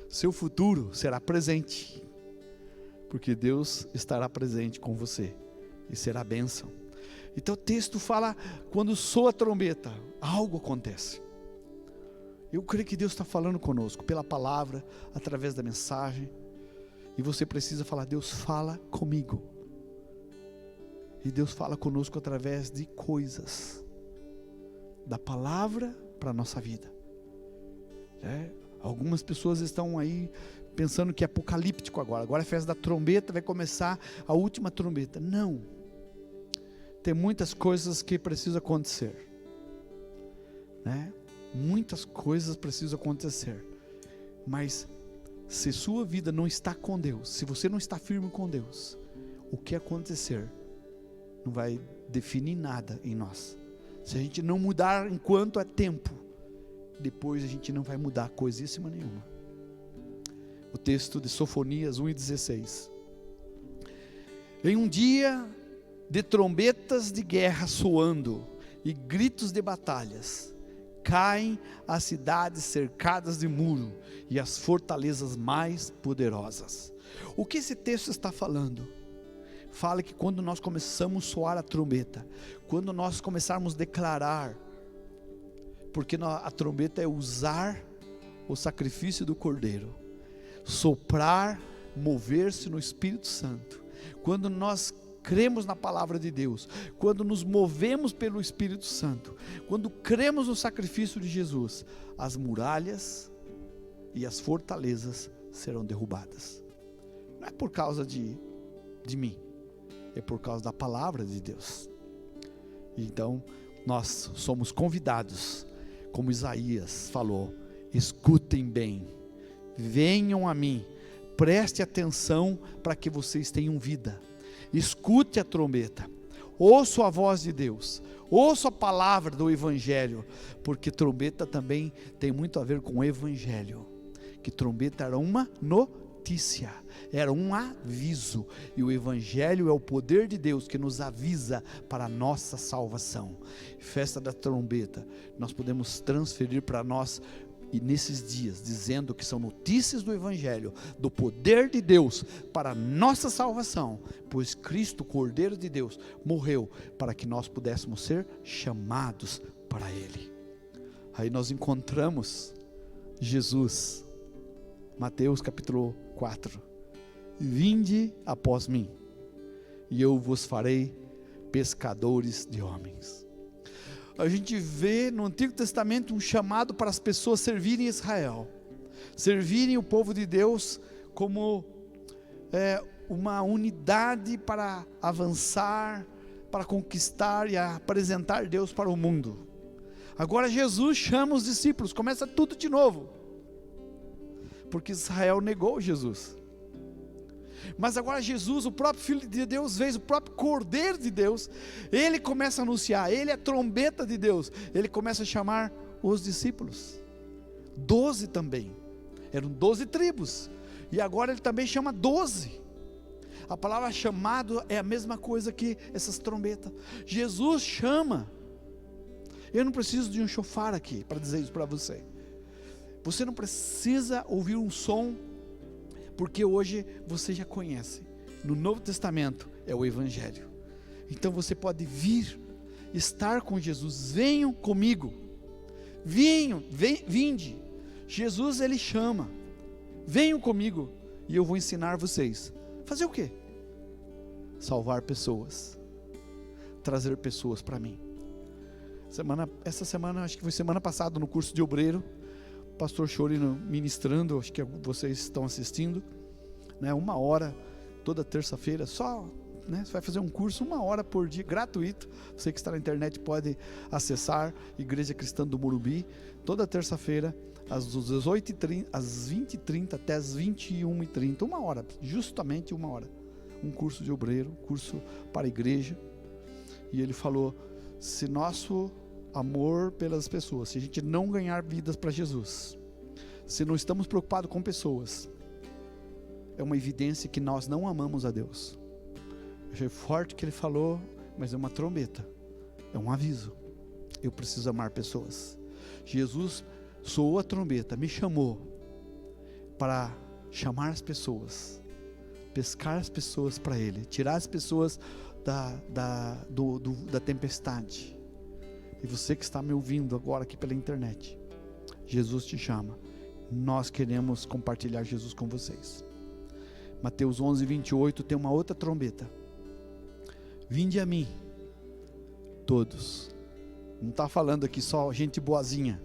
seu futuro será presente, porque Deus estará presente com você e será bênção. Então o texto fala: quando soa a trombeta, algo acontece. Eu creio que Deus está falando conosco pela palavra, através da mensagem, e você precisa falar: Deus, fala comigo. E Deus fala conosco através de coisas, da palavra para a nossa vida. Algumas pessoas estão aí pensando que é apocalíptico agora é festa da trombeta, vai começar a última trombeta. Não, tem muitas coisas que precisam acontecer, né? Muitas coisas precisam acontecer, mas se sua vida não está com Deus, se você não está firme com Deus, o que acontecer não vai definir nada em nós. Se a gente não mudar enquanto é tempo, depois a gente não vai mudar coisíssima nenhuma. O texto de Sofonias 1:16. Em um dia de trombetas de guerra soando e gritos de batalhas, caem as cidades cercadas de muro e as fortalezas mais poderosas. O que esse texto está falando? Fala que quando nós começamos a soar a trombeta, quando nós começarmos a declarar, porque a trombeta é usar o sacrifício do Cordeiro, soprar, mover-se no Espírito Santo. Quando nós cremos na palavra de Deus, quando nos movemos pelo Espírito Santo, quando cremos no sacrifício de Jesus, as muralhas e as fortalezas serão derrubadas. Não é por causa de mim, é por causa da palavra de Deus. Então nós somos convidados, como Isaías falou: escutem bem, venham a mim, preste atenção para que vocês tenham vida. Escute a trombeta, ouça a voz de Deus, ouça a palavra do Evangelho, porque trombeta também tem muito a ver com o Evangelho, que trombeta era uma notícia, era um aviso, e o Evangelho é o poder de Deus que nos avisa para a nossa salvação. Festa da trombeta, nós podemos transferir para nós, e nesses dias, dizendo que são notícias do Evangelho, do poder de Deus para a nossa salvação, pois Cristo, Cordeiro de Deus, morreu para que nós pudéssemos ser chamados para Ele. Aí nós encontramos Jesus, Mateus capítulo 4, vinde após mim, e eu vos farei pescadores de homens. A gente vê no Antigo Testamento um chamado para as pessoas servirem Israel, servirem o povo de Deus como uma unidade para avançar, para conquistar e apresentar Deus para o mundo. Agora Jesus chama os discípulos, começa tudo de novo, porque Israel negou Jesus. Mas agora Jesus, o próprio Filho de Deus, o próprio Cordeiro de Deus, Ele começa a anunciar, Ele é a trombeta de Deus, Ele começa a chamar os discípulos, 12 também, eram 12 tribos, e agora Ele também chama 12, a palavra chamado é a mesma coisa que essas trombetas, Jesus chama. Eu não preciso de um chofar aqui, para dizer isso para você, você não precisa ouvir um som, porque hoje você já conhece, no Novo Testamento é o Evangelho, então você pode vir, estar com Jesus, venham comigo, vinde, Jesus Ele chama, venham comigo, e eu vou ensinar vocês, fazer o quê? Salvar pessoas, trazer pessoas para mim. Essa semana, acho que foi semana passada, no curso de obreiro, pastor Chorino ministrando, acho que vocês estão assistindo, né, 1 hora, toda terça-feira, só, né, você vai fazer um curso 1 hora por dia, gratuito, você que está na internet pode acessar, Igreja Cristã do Morumbi, toda terça-feira, às 18h30, às 20h30 até às 21h30, 1 hora, justamente 1 hora, um curso de obreiro, curso para a igreja, e ele falou, se nosso amor pelas pessoas, se a gente não ganhar vidas para Jesus, se não estamos preocupados com pessoas, é uma evidência que nós não amamos a Deus. Eu achei forte o que ele falou, mas é uma trombeta, é um aviso, eu preciso amar pessoas. Jesus soou a trombeta, me chamou para chamar as pessoas, pescar as pessoas para Ele, tirar as pessoas da tempestade. E você que está me ouvindo agora aqui pela internet, Jesus te chama, nós queremos compartilhar Jesus com vocês. Mateus 11:28 tem uma outra trombeta, vinde a mim, todos, não está falando aqui só gente boazinha,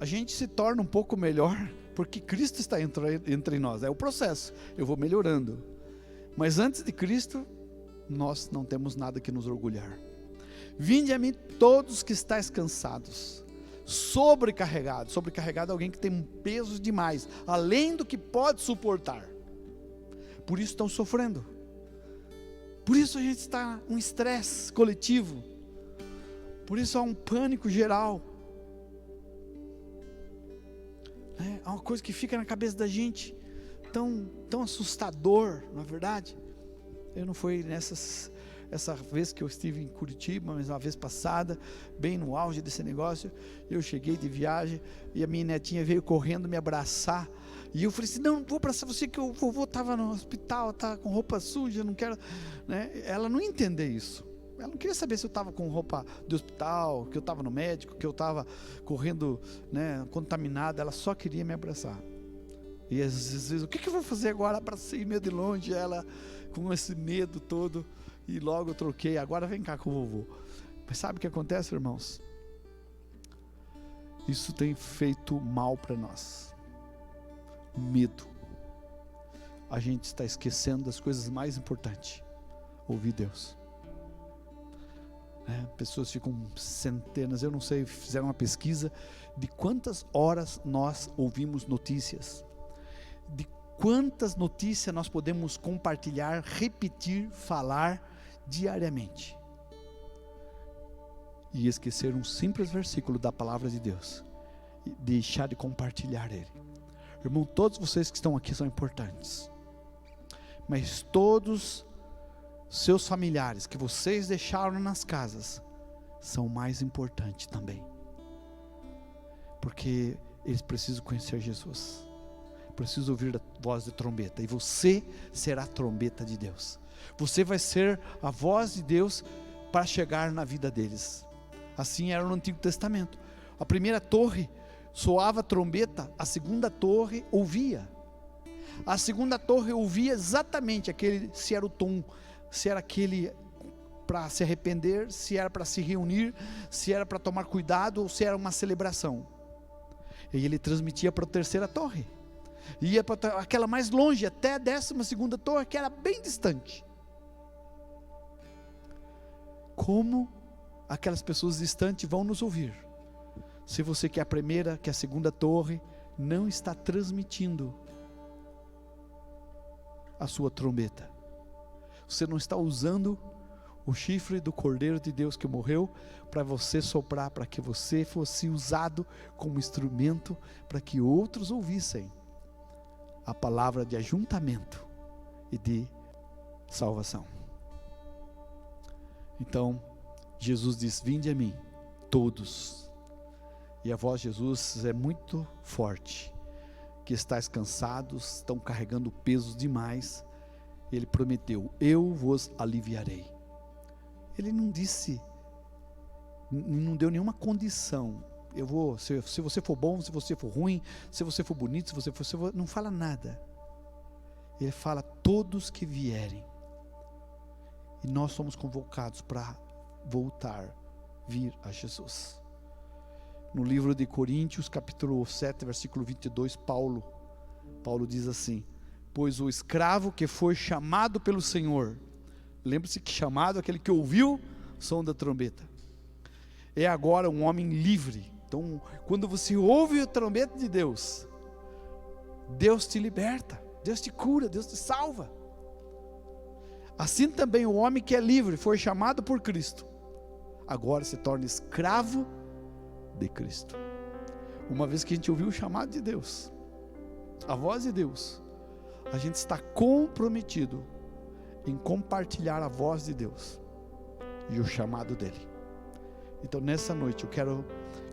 a gente se torna um pouco melhor, porque Cristo está entre nós, é o processo, eu vou melhorando, mas antes de Cristo, nós não temos nada que nos orgulhar. Vinde a mim todos que estáis cansados, sobrecarregados é alguém que tem um peso demais, além do que pode suportar, por isso estão sofrendo, por isso a gente está um estresse coletivo, por isso há um pânico geral, né? É uma coisa que fica na cabeça da gente, tão assustador, na verdade. Eu não fui essa vez que eu estive em Curitiba, mas uma vez passada, bem no auge desse negócio, eu cheguei de viagem e a minha netinha veio correndo me abraçar, e eu falei assim, não vou abraçar você que o vovô estava no hospital, está com roupa suja, não quero, né? Ela não entendeu isso, ela não queria saber se eu estava com roupa de hospital, que eu estava no médico, que eu estava correndo, né, contaminado, ela só queria me abraçar. E às vezes, o que eu vou fazer agora? Abracei meio de longe, ela com esse medo todo, e logo eu troquei, agora vem cá com o vovô. Mas sabe o que acontece, irmãos? Isso tem feito mal para nós. O medo. A gente está esquecendo das coisas mais importantes. Ouvir Deus. Pessoas ficam centenas, eu não sei, fizeram uma pesquisa de quantas horas nós ouvimos notícias. De quantas notícias nós podemos compartilhar, repetir, falar diariamente, e esquecer um simples versículo da palavra de Deus, e deixar de compartilhar ele. Irmão, todos vocês que estão aqui são importantes, mas todos seus familiares que vocês deixaram nas casas são mais importantes também, porque eles precisam conhecer Jesus, precisam ouvir a voz de trombeta, e você será a trombeta de Deus. Você vai ser a voz de Deus para chegar na vida deles. Assim era no Antigo Testamento. A primeira torre soava a trombeta, a segunda torre ouvia. A segunda torre ouvia exatamente aquele, se era o tom, se era aquele para se arrepender, se era para se reunir, se era para tomar cuidado, ou se era uma celebração. E ele transmitia para a terceira torre, ia para aquela mais longe, até a 12ª torre, que era bem distante. Como aquelas pessoas distantes vão nos ouvir, se você que é a primeira, que é a segunda torre, não está transmitindo a sua trombeta? Você não está usando o chifre do Cordeiro de Deus que morreu para você soprar, para que você fosse usado como instrumento para que outros ouvissem a palavra de ajuntamento e de salvação. Então Jesus diz: vinde a mim todos, e a voz de Jesus é muito forte, que estáis cansados, estão carregando pesos demais. Ele prometeu: eu vos aliviarei. Ele não disse, não deu nenhuma condição. Eu vou, se você for bom, se você for ruim, se você for bonito, se você for, não fala nada. Ele fala: todos que vierem. E nós somos convocados para vir a Jesus. No livro de Coríntios, capítulo 7, versículo 22, Paulo diz assim: pois o escravo que foi chamado pelo Senhor, lembre-se que chamado é aquele que ouviu o som da trombeta, é agora um homem livre. Então, quando você ouve a trombeta de Deus, Deus te liberta, Deus te cura, Deus te salva. Assim também o homem que é livre, foi chamado por Cristo, agora se torna escravo de Cristo. Uma vez que a gente ouviu o chamado de Deus, a voz de Deus, a gente está comprometido em compartilhar a voz de Deus e o chamado dele. Então nessa noite eu quero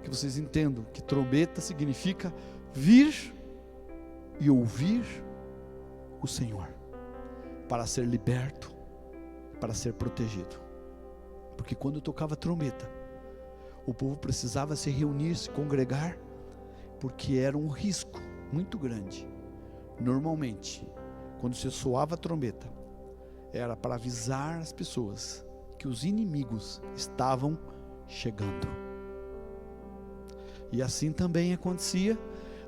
que vocês entendam que trombeta significa vir e ouvir o Senhor, para ser liberto, para ser protegido. Porque quando eu tocava trombeta, o povo precisava se reunir, se congregar, porque era um risco muito grande. Normalmente, quando se soava a trombeta, era para avisar as pessoas que os inimigos estavam chegando. E assim também acontecia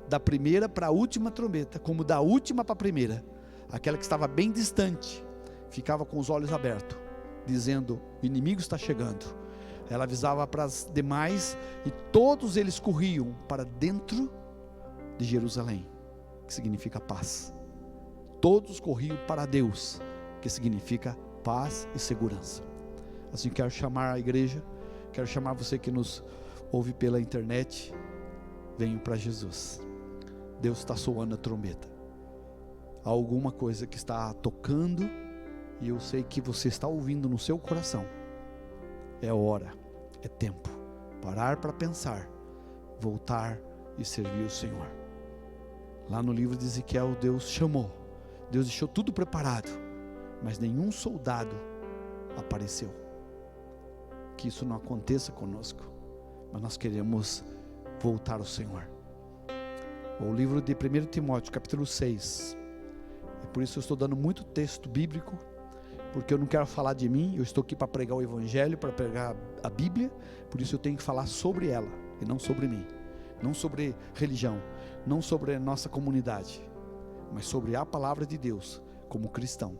da primeira para a última trombeta, como da última para a primeira. Aquela que estava bem distante ficava com os olhos abertos, dizendo: o inimigo está chegando. Ela avisava para as demais, e todos eles corriam para dentro de Jerusalém, que significa paz. Todos corriam para Deus, que significa paz e segurança. Assim, quero chamar a igreja, quero chamar você que nos ouve pela internet: venham para Jesus. Deus está soando a trombeta. Há alguma coisa que está tocando, e eu sei que você está ouvindo no seu coração. É hora, é tempo, parar para pensar, voltar e servir o Senhor. Lá no livro de Ezequiel, Deus chamou, Deus deixou tudo preparado, mas nenhum soldado apareceu. Que isso não aconteça conosco, mas nós queremos voltar ao Senhor. O livro de 1 Timóteo, capítulo 6, e por isso eu estou dando muito texto bíblico, porque eu não quero falar de mim, eu estou aqui para pregar o Evangelho, para pregar a Bíblia, por isso eu tenho que falar sobre ela, e não sobre mim, não sobre religião, não sobre a nossa comunidade, mas sobre a palavra de Deus, como cristão.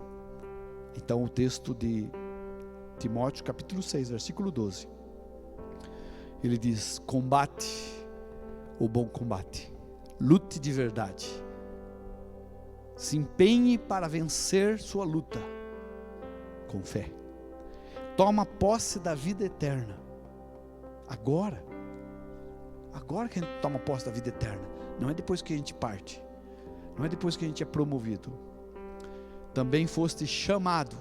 Então o texto de Timóteo, capítulo 6, versículo 12, ele diz: combate o bom combate, lute de verdade, se empenhe para vencer sua luta, com fé, toma posse da vida eterna, agora que a gente toma posse da vida eterna, não é depois que a gente parte, não é depois que a gente é promovido. Também foste chamado,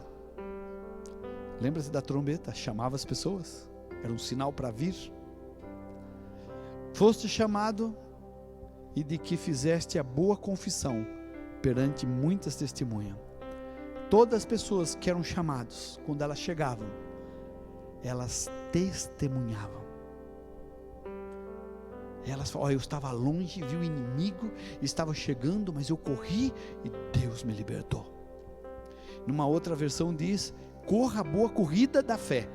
lembra-se da trombeta, chamava as pessoas, era um sinal para vir. Foste chamado, e de que fizeste a boa confissão perante muitas testemunhas. Todas as pessoas que eram chamadas, quando elas chegavam, elas testemunhavam. Elas falavam: eu estava longe, vi o inimigo, estava chegando, mas eu corri e Deus me libertou. Numa outra versão diz: corra a boa corrida da fé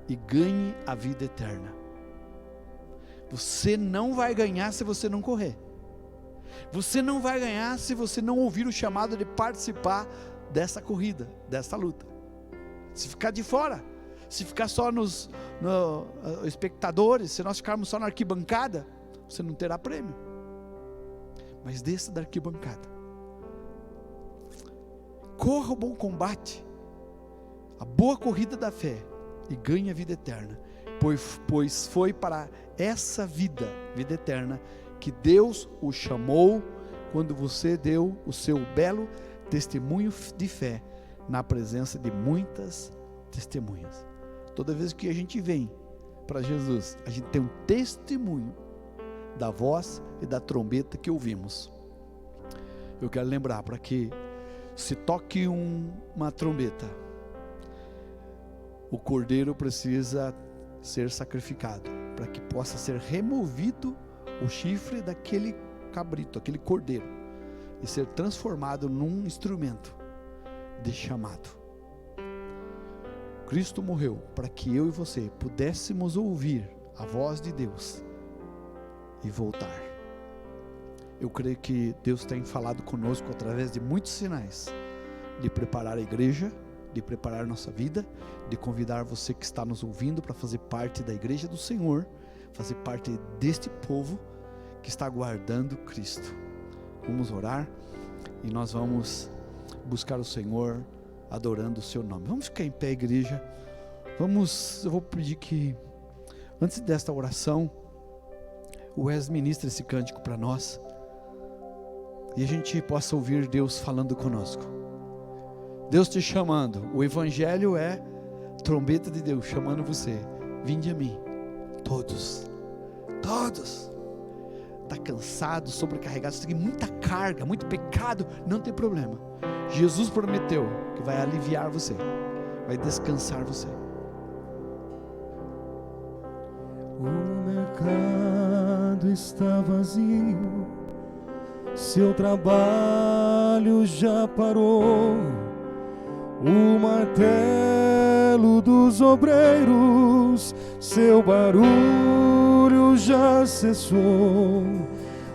e ganhe a vida eterna. Você não vai ganhar se você não correr. Você não vai ganhar se você não ouvir o chamado de participar dessa corrida, dessa luta. Se ficar de fora, se ficar só nos espectadores, se nós ficarmos só na arquibancada, você não terá prêmio. Mas desça da arquibancada, corra o bom combate, a boa corrida da fé, e ganhe a vida eterna, pois foi para essa vida eterna que Deus o chamou, quando você deu o seu belo testemunho de fé na presença de muitas testemunhas. Toda vez que a gente vem para Jesus, a gente tem um testemunho da voz e da trombeta que ouvimos. Eu quero lembrar, para que se toque uma trombeta, o cordeiro precisa ser sacrificado, para que possa ser removido o chifre daquele cabrito, aquele cordeiro, e ser transformado num instrumento de chamado. Cristo morreu para que eu e você pudéssemos ouvir a voz de Deus e voltar. Eu creio que Deus tem falado conosco através de muitos sinais, de preparar a igreja, de preparar nossa vida, de convidar você que está nos ouvindo para fazer parte da igreja do Senhor, fazer parte deste povo que está aguardando Cristo. Vamos orar e nós vamos buscar o Senhor adorando o seu nome. Vamos ficar em pé, igreja. Eu vou pedir que, antes desta oração, o Wes ministre esse cântico para nós, e a gente possa ouvir Deus falando conosco. Deus te chamando. O Evangelho é trombeta de Deus chamando você. Vinde a mim, todos. Está cansado, sobrecarregado, você tem muita carga, muito pecado, não tem problema. Jesus prometeu que vai aliviar você, vai descansar você. O mercado está vazio, seu trabalho já parou, o martelo dos obreiros, seu barulho já cessou.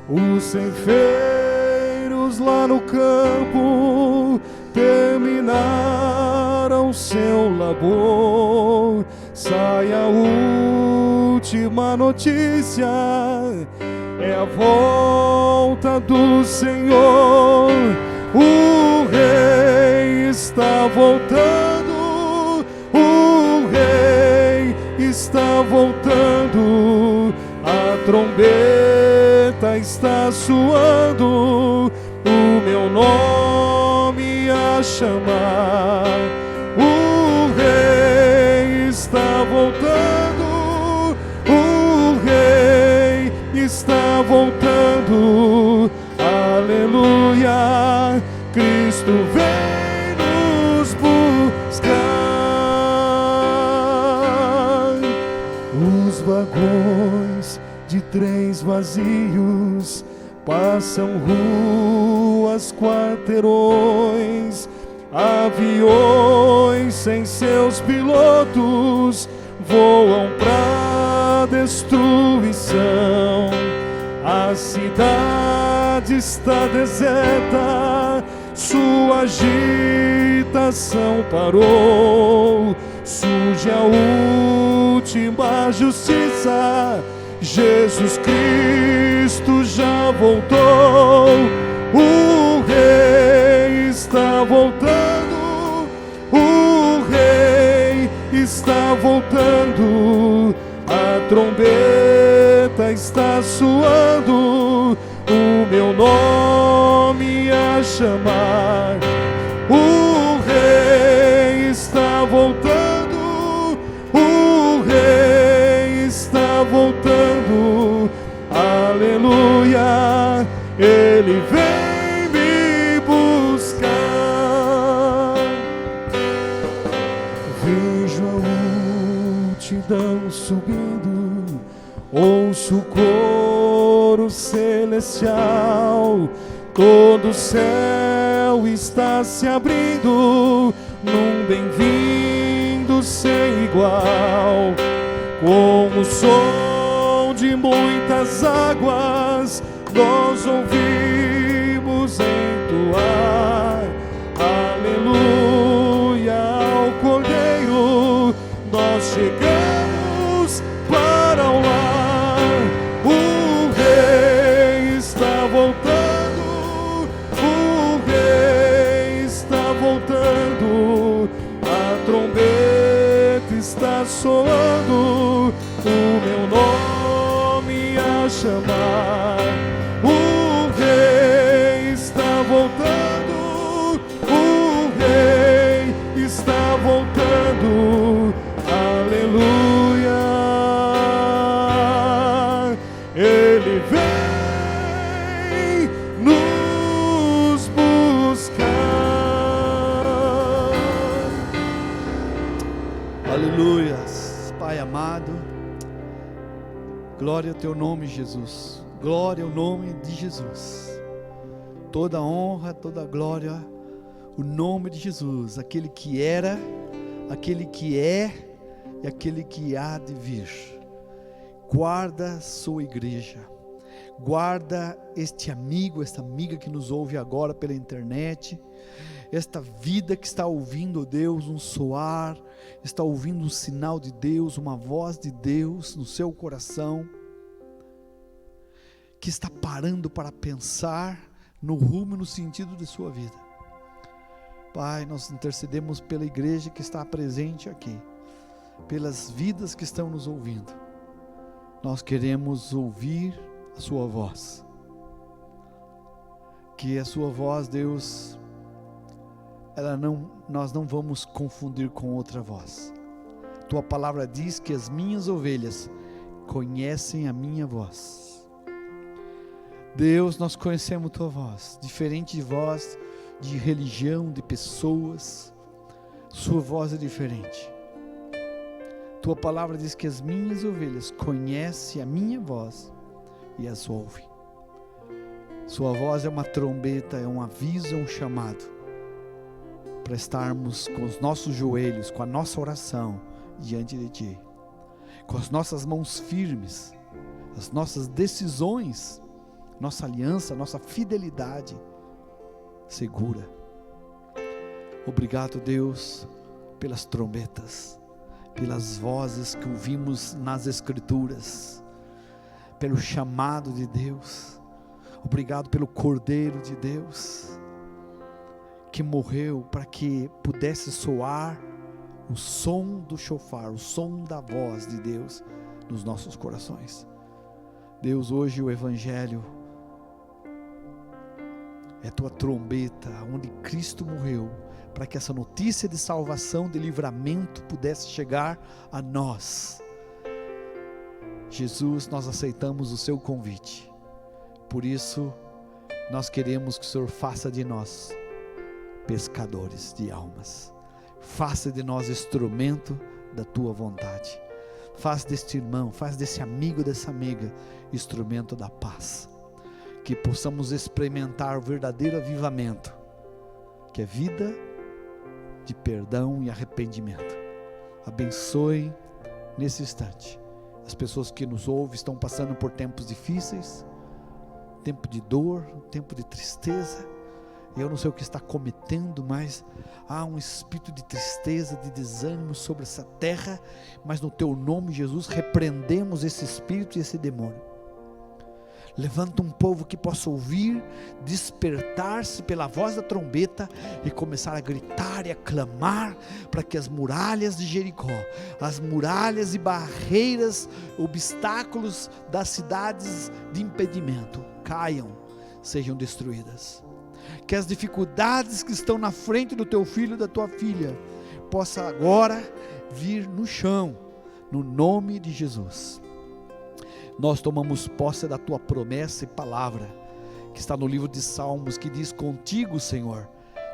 Os ceifeiros lá no campo terminaram seu labor. Sai a última notícia, é a volta do Senhor. O Rei está voltando, o Rei está voltando. A trombeta trombeta está soando, o meu nome a chamar. O Rei está voltando, o Rei está voltando. Aleluia, Cristo vem nos buscar. Os vagões de trens vazios passam ruas, quarteirões, aviões sem seus pilotos voam pra destruição. A cidade está deserta, sua agitação parou. Surge a última justiça, Jesus Cristo já voltou. O Rei está voltando, o Rei está voltando. A trombeta está soando, o meu nome a chamar. O Rei está voltando, o Rei está voltando. Aleluia, Ele vem me buscar. Vejo a multidão subindo, ouço o coro celestial. Todo o céu está se abrindo num bem-vindo sem igual. Como o som de muitas águas nós ouvimos entoar. Aleluia ao Cordeiro, nós chegamos para o lar. O Rei está voltando, o Rei está voltando. A trombeta está soando, o meu nome a chamar. O Rei está voltando, o Rei está voltando. Aleluia, Ele vem nos buscar. Aleluia. Pai amado, glória ao teu nome, Jesus. Glória ao nome de Jesus. Toda honra, toda glória, o nome de Jesus, aquele que era, aquele que é e aquele que há de vir. Guarda sua igreja, guarda este amigo, esta amiga que nos ouve agora pela internet, esta vida que está ouvindo, Deus, um soar, está ouvindo um sinal de Deus, uma voz de Deus no seu coração, que está parando para pensar no rumo e no sentido de sua vida. Pai, nós intercedemos pela igreja que está presente aqui, pelas vidas que estão nos ouvindo. Nós queremos ouvir a sua voz, que a sua voz, Deus, nós não vamos confundir com outra voz. Tua palavra diz que as minhas ovelhas conhecem a minha voz. Deus, nós conhecemos tua voz, diferente de voz de religião, de pessoas. Sua voz é diferente. Tua palavra diz que as minhas ovelhas conhecem a minha voz e as ouvem. Sua voz é uma trombeta, é um aviso, é um chamado para estarmos com os nossos joelhos, com a nossa oração diante de Ti, com as nossas mãos firmes, as nossas decisões, nossa aliança, nossa fidelidade segura. Obrigado, Deus, pelas trombetas, pelas vozes que ouvimos nas Escrituras, pelo chamado de Deus. Obrigado pelo Cordeiro de Deus, que morreu para que pudesse soar o som do chofar, o som da voz de Deus nos nossos corações. Deus, hoje o Evangelho é tua trombeta, onde Cristo morreu, para que essa notícia de salvação, de livramento pudesse chegar a nós. Jesus, nós aceitamos o seu convite, por isso nós queremos que o Senhor faça de nós pescadores de almas, faça de nós instrumento da tua vontade, faça deste irmão, faça desse amigo, dessa amiga, instrumento da paz, que possamos experimentar o verdadeiro avivamento, que é vida de perdão e arrependimento. Abençoe nesse instante as pessoas que nos ouvem, estão passando por tempos difíceis, tempo de dor, tempo de tristeza. Eu não sei o que está cometendo, mas há um espírito de tristeza, de desânimo sobre essa terra, mas no teu nome, Jesus, repreendemos esse espírito e esse demônio. Levanta um povo que possa ouvir, despertar-se pela voz da trombeta e começar a gritar e a clamar para que as muralhas de Jericó, as muralhas e barreiras, obstáculos das cidades de impedimento caiam, sejam destruídas. Que as dificuldades que estão na frente do teu filho e da tua filha possa agora vir no chão, no nome de Jesus. Nós tomamos posse da tua promessa e palavra, que está no livro de Salmos, que diz: contigo, Senhor,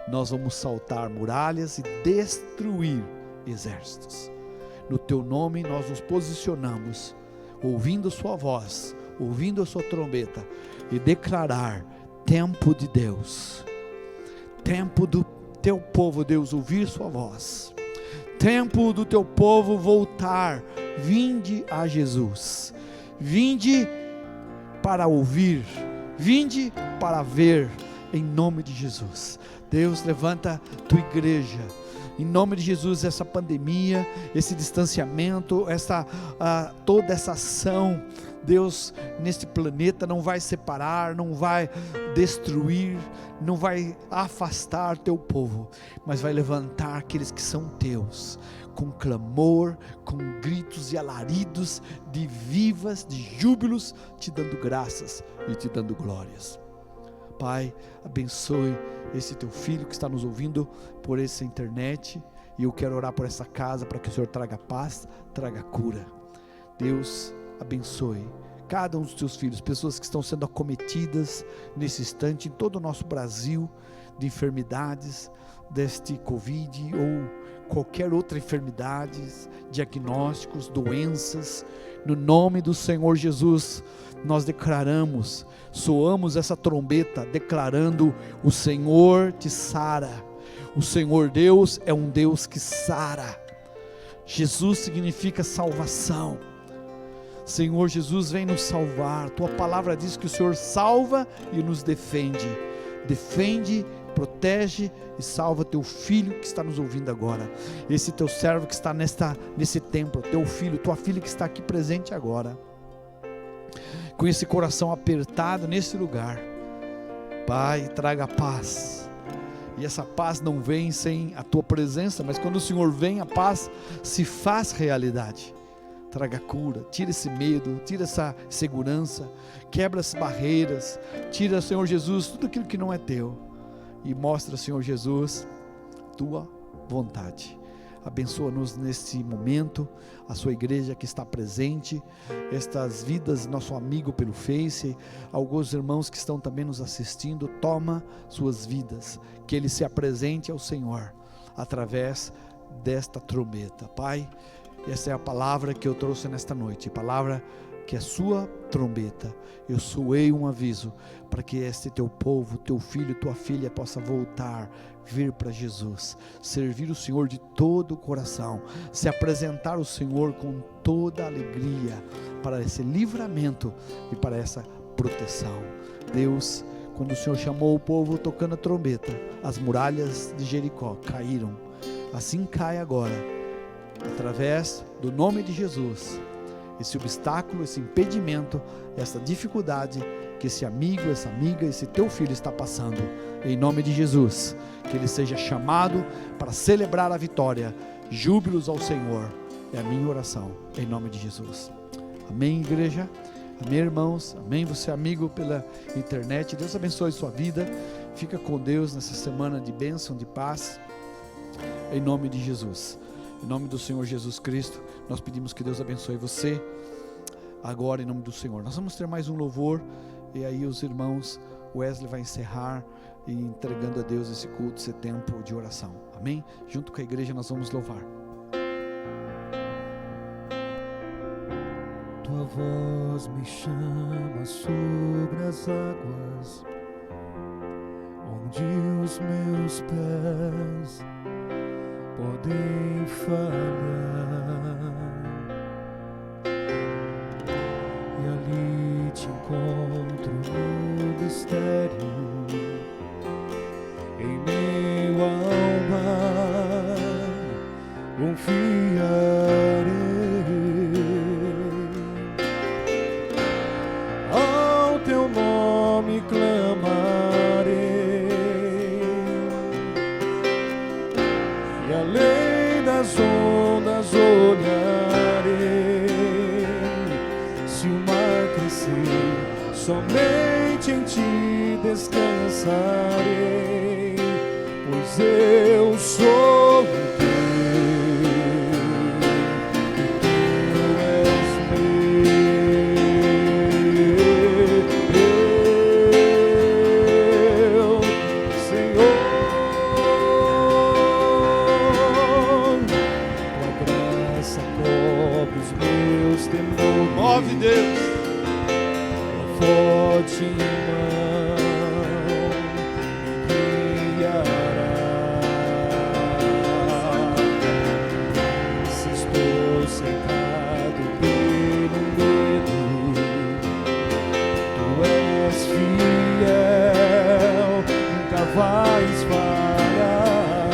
nós vamos saltar muralhas e destruir exércitos. No teu nome nós nos posicionamos, ouvindo a sua voz, ouvindo a sua trombeta, e declarar: tempo de Deus, tempo do teu povo, Deus, ouvir sua voz, tempo do teu povo voltar. Vinde a Jesus, vinde para ouvir, vinde para ver, em nome de Jesus. Deus, levanta tua igreja, em nome de Jesus. Essa pandemia, esse distanciamento, toda essa ação, Deus, neste planeta não vai separar, não vai destruir, não vai afastar teu povo, mas vai levantar aqueles que são teus, com clamor, com gritos e alaridos de vivas, de júbilos, te dando graças e te dando glórias. Pai, abençoe esse teu filho que está nos ouvindo por essa internet, e eu quero orar por essa casa, para que o Senhor traga paz, traga cura. Deus, abençoe cada um dos teus filhos, pessoas que estão sendo acometidas nesse instante, em todo o nosso Brasil, de enfermidades, deste Covid, ou qualquer outra enfermidade, diagnósticos, doenças. No nome do Senhor Jesus, nós declaramos, soamos essa trombeta, declarando: o Senhor te sara. O Senhor Deus é um Deus que sara. Jesus significa salvação. Senhor Jesus, vem nos salvar. Tua palavra diz que o Senhor salva e nos defende. Defende, protege e salva teu filho que está nos ouvindo agora, esse teu servo que está nesse templo, teu filho, tua filha que está aqui presente agora, com esse coração apertado nesse lugar. Pai, traga paz, e essa paz não vem sem a tua presença, mas quando o Senhor vem, a paz se faz realidade. Traga cura, tira esse medo, tira essa insegurança, quebra as barreiras, tira, Senhor Jesus, tudo aquilo que não é teu, e mostra, Senhor Jesus, tua vontade. Abençoa-nos nesse momento, a sua igreja que está presente, estas vidas, nosso amigo pelo Face, alguns irmãos que estão também nos assistindo. Toma suas vidas, que ele se apresente ao Senhor, através desta trombeta. Pai, essa é a palavra que eu trouxe nesta noite, palavra que é sua trombeta. Eu soei um aviso para que este teu povo, teu filho, tua filha possa voltar, vir para Jesus, servir o Senhor de todo o coração, se apresentar ao Senhor com toda a alegria, para esse livramento e para essa proteção. Deus, quando o Senhor chamou o povo tocando a trombeta, as muralhas de Jericó caíram. Assim cai agora, através do nome de Jesus, esse obstáculo, esse impedimento, essa dificuldade que esse amigo, essa amiga, esse teu filho está passando, em nome de Jesus, que ele seja chamado para celebrar a vitória. Júbilos ao Senhor, é a minha oração, em nome de Jesus. Amém, igreja? Amém, irmãos? Amém? Você é amigo pela internet. Deus abençoe sua vida. Fica com Deus nessa semana de bênção, de paz. Em nome de Jesus. Em nome do Senhor Jesus Cristo, nós pedimos que Deus abençoe você. Agora, em nome do Senhor. Nós vamos ter mais um louvor. E aí os irmãos, Wesley vai encerrar e entregando a Deus esse culto, esse tempo de oração. Amém? Junto com a igreja nós vamos louvar. Tua voz me chama sobre as águas, onde os meus pés podem falhar, e ali te encontro no mistério, em meio ao mar, confiarei. Ao teu nome clamarei, e além das ondas olharei. Se o mar crescer, somente em ti descansarei, pois eu sou teu. Move, Deus, forte mão me guiará. Se estou cercado pelo medo, tu és fiel, nunca vais falhar.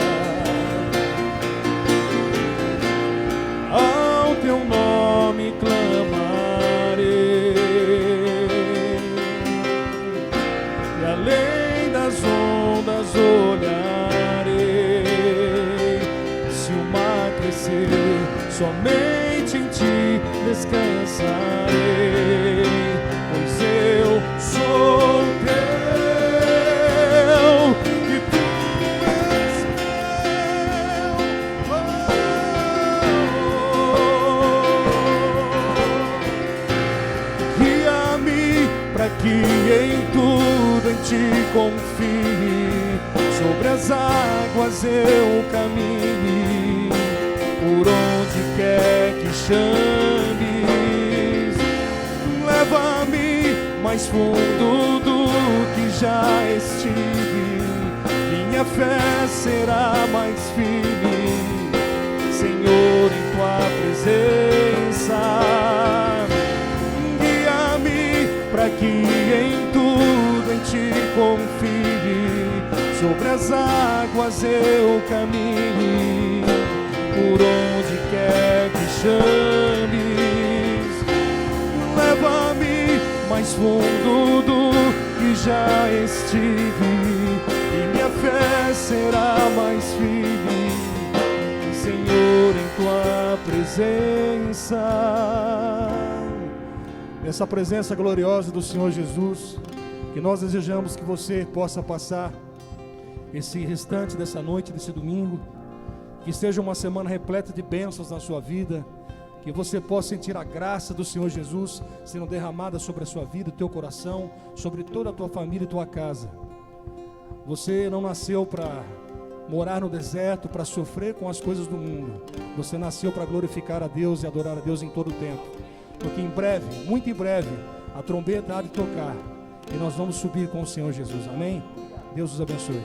Ao teu nome clamarei, e além das ondas olharei. Se o mar crescer, somente em ti descansarei, pois eu sou teu, e tu és meu. Guia-me para que em tudo em ti confie, sobre as águas eu caminhe, por onde quer que chames. Leva-me mais fundo do que já estive, minha fé será mais firme, Senhor, em tua presença. Para que em tudo em ti confie, sobre as águas eu caminhe, por onde quer que chames. Leva-me mais fundo do que já estive, e minha fé será mais firme, Senhor, em tua presença. Essa presença gloriosa do Senhor Jesus, que nós desejamos que você possa passar esse restante dessa noite, desse domingo, que seja uma semana repleta de bênçãos na sua vida, que você possa sentir a graça do Senhor Jesus sendo derramada sobre a sua vida, o teu coração, sobre toda a tua família e tua casa. Você não nasceu para morar no deserto, para sofrer com as coisas do mundo. Você nasceu para glorificar a Deus e adorar a Deus em todo o tempo. Porque em breve, muito em breve, a trombeta há de tocar e nós vamos subir com o Senhor Jesus. Amém? Deus os abençoe.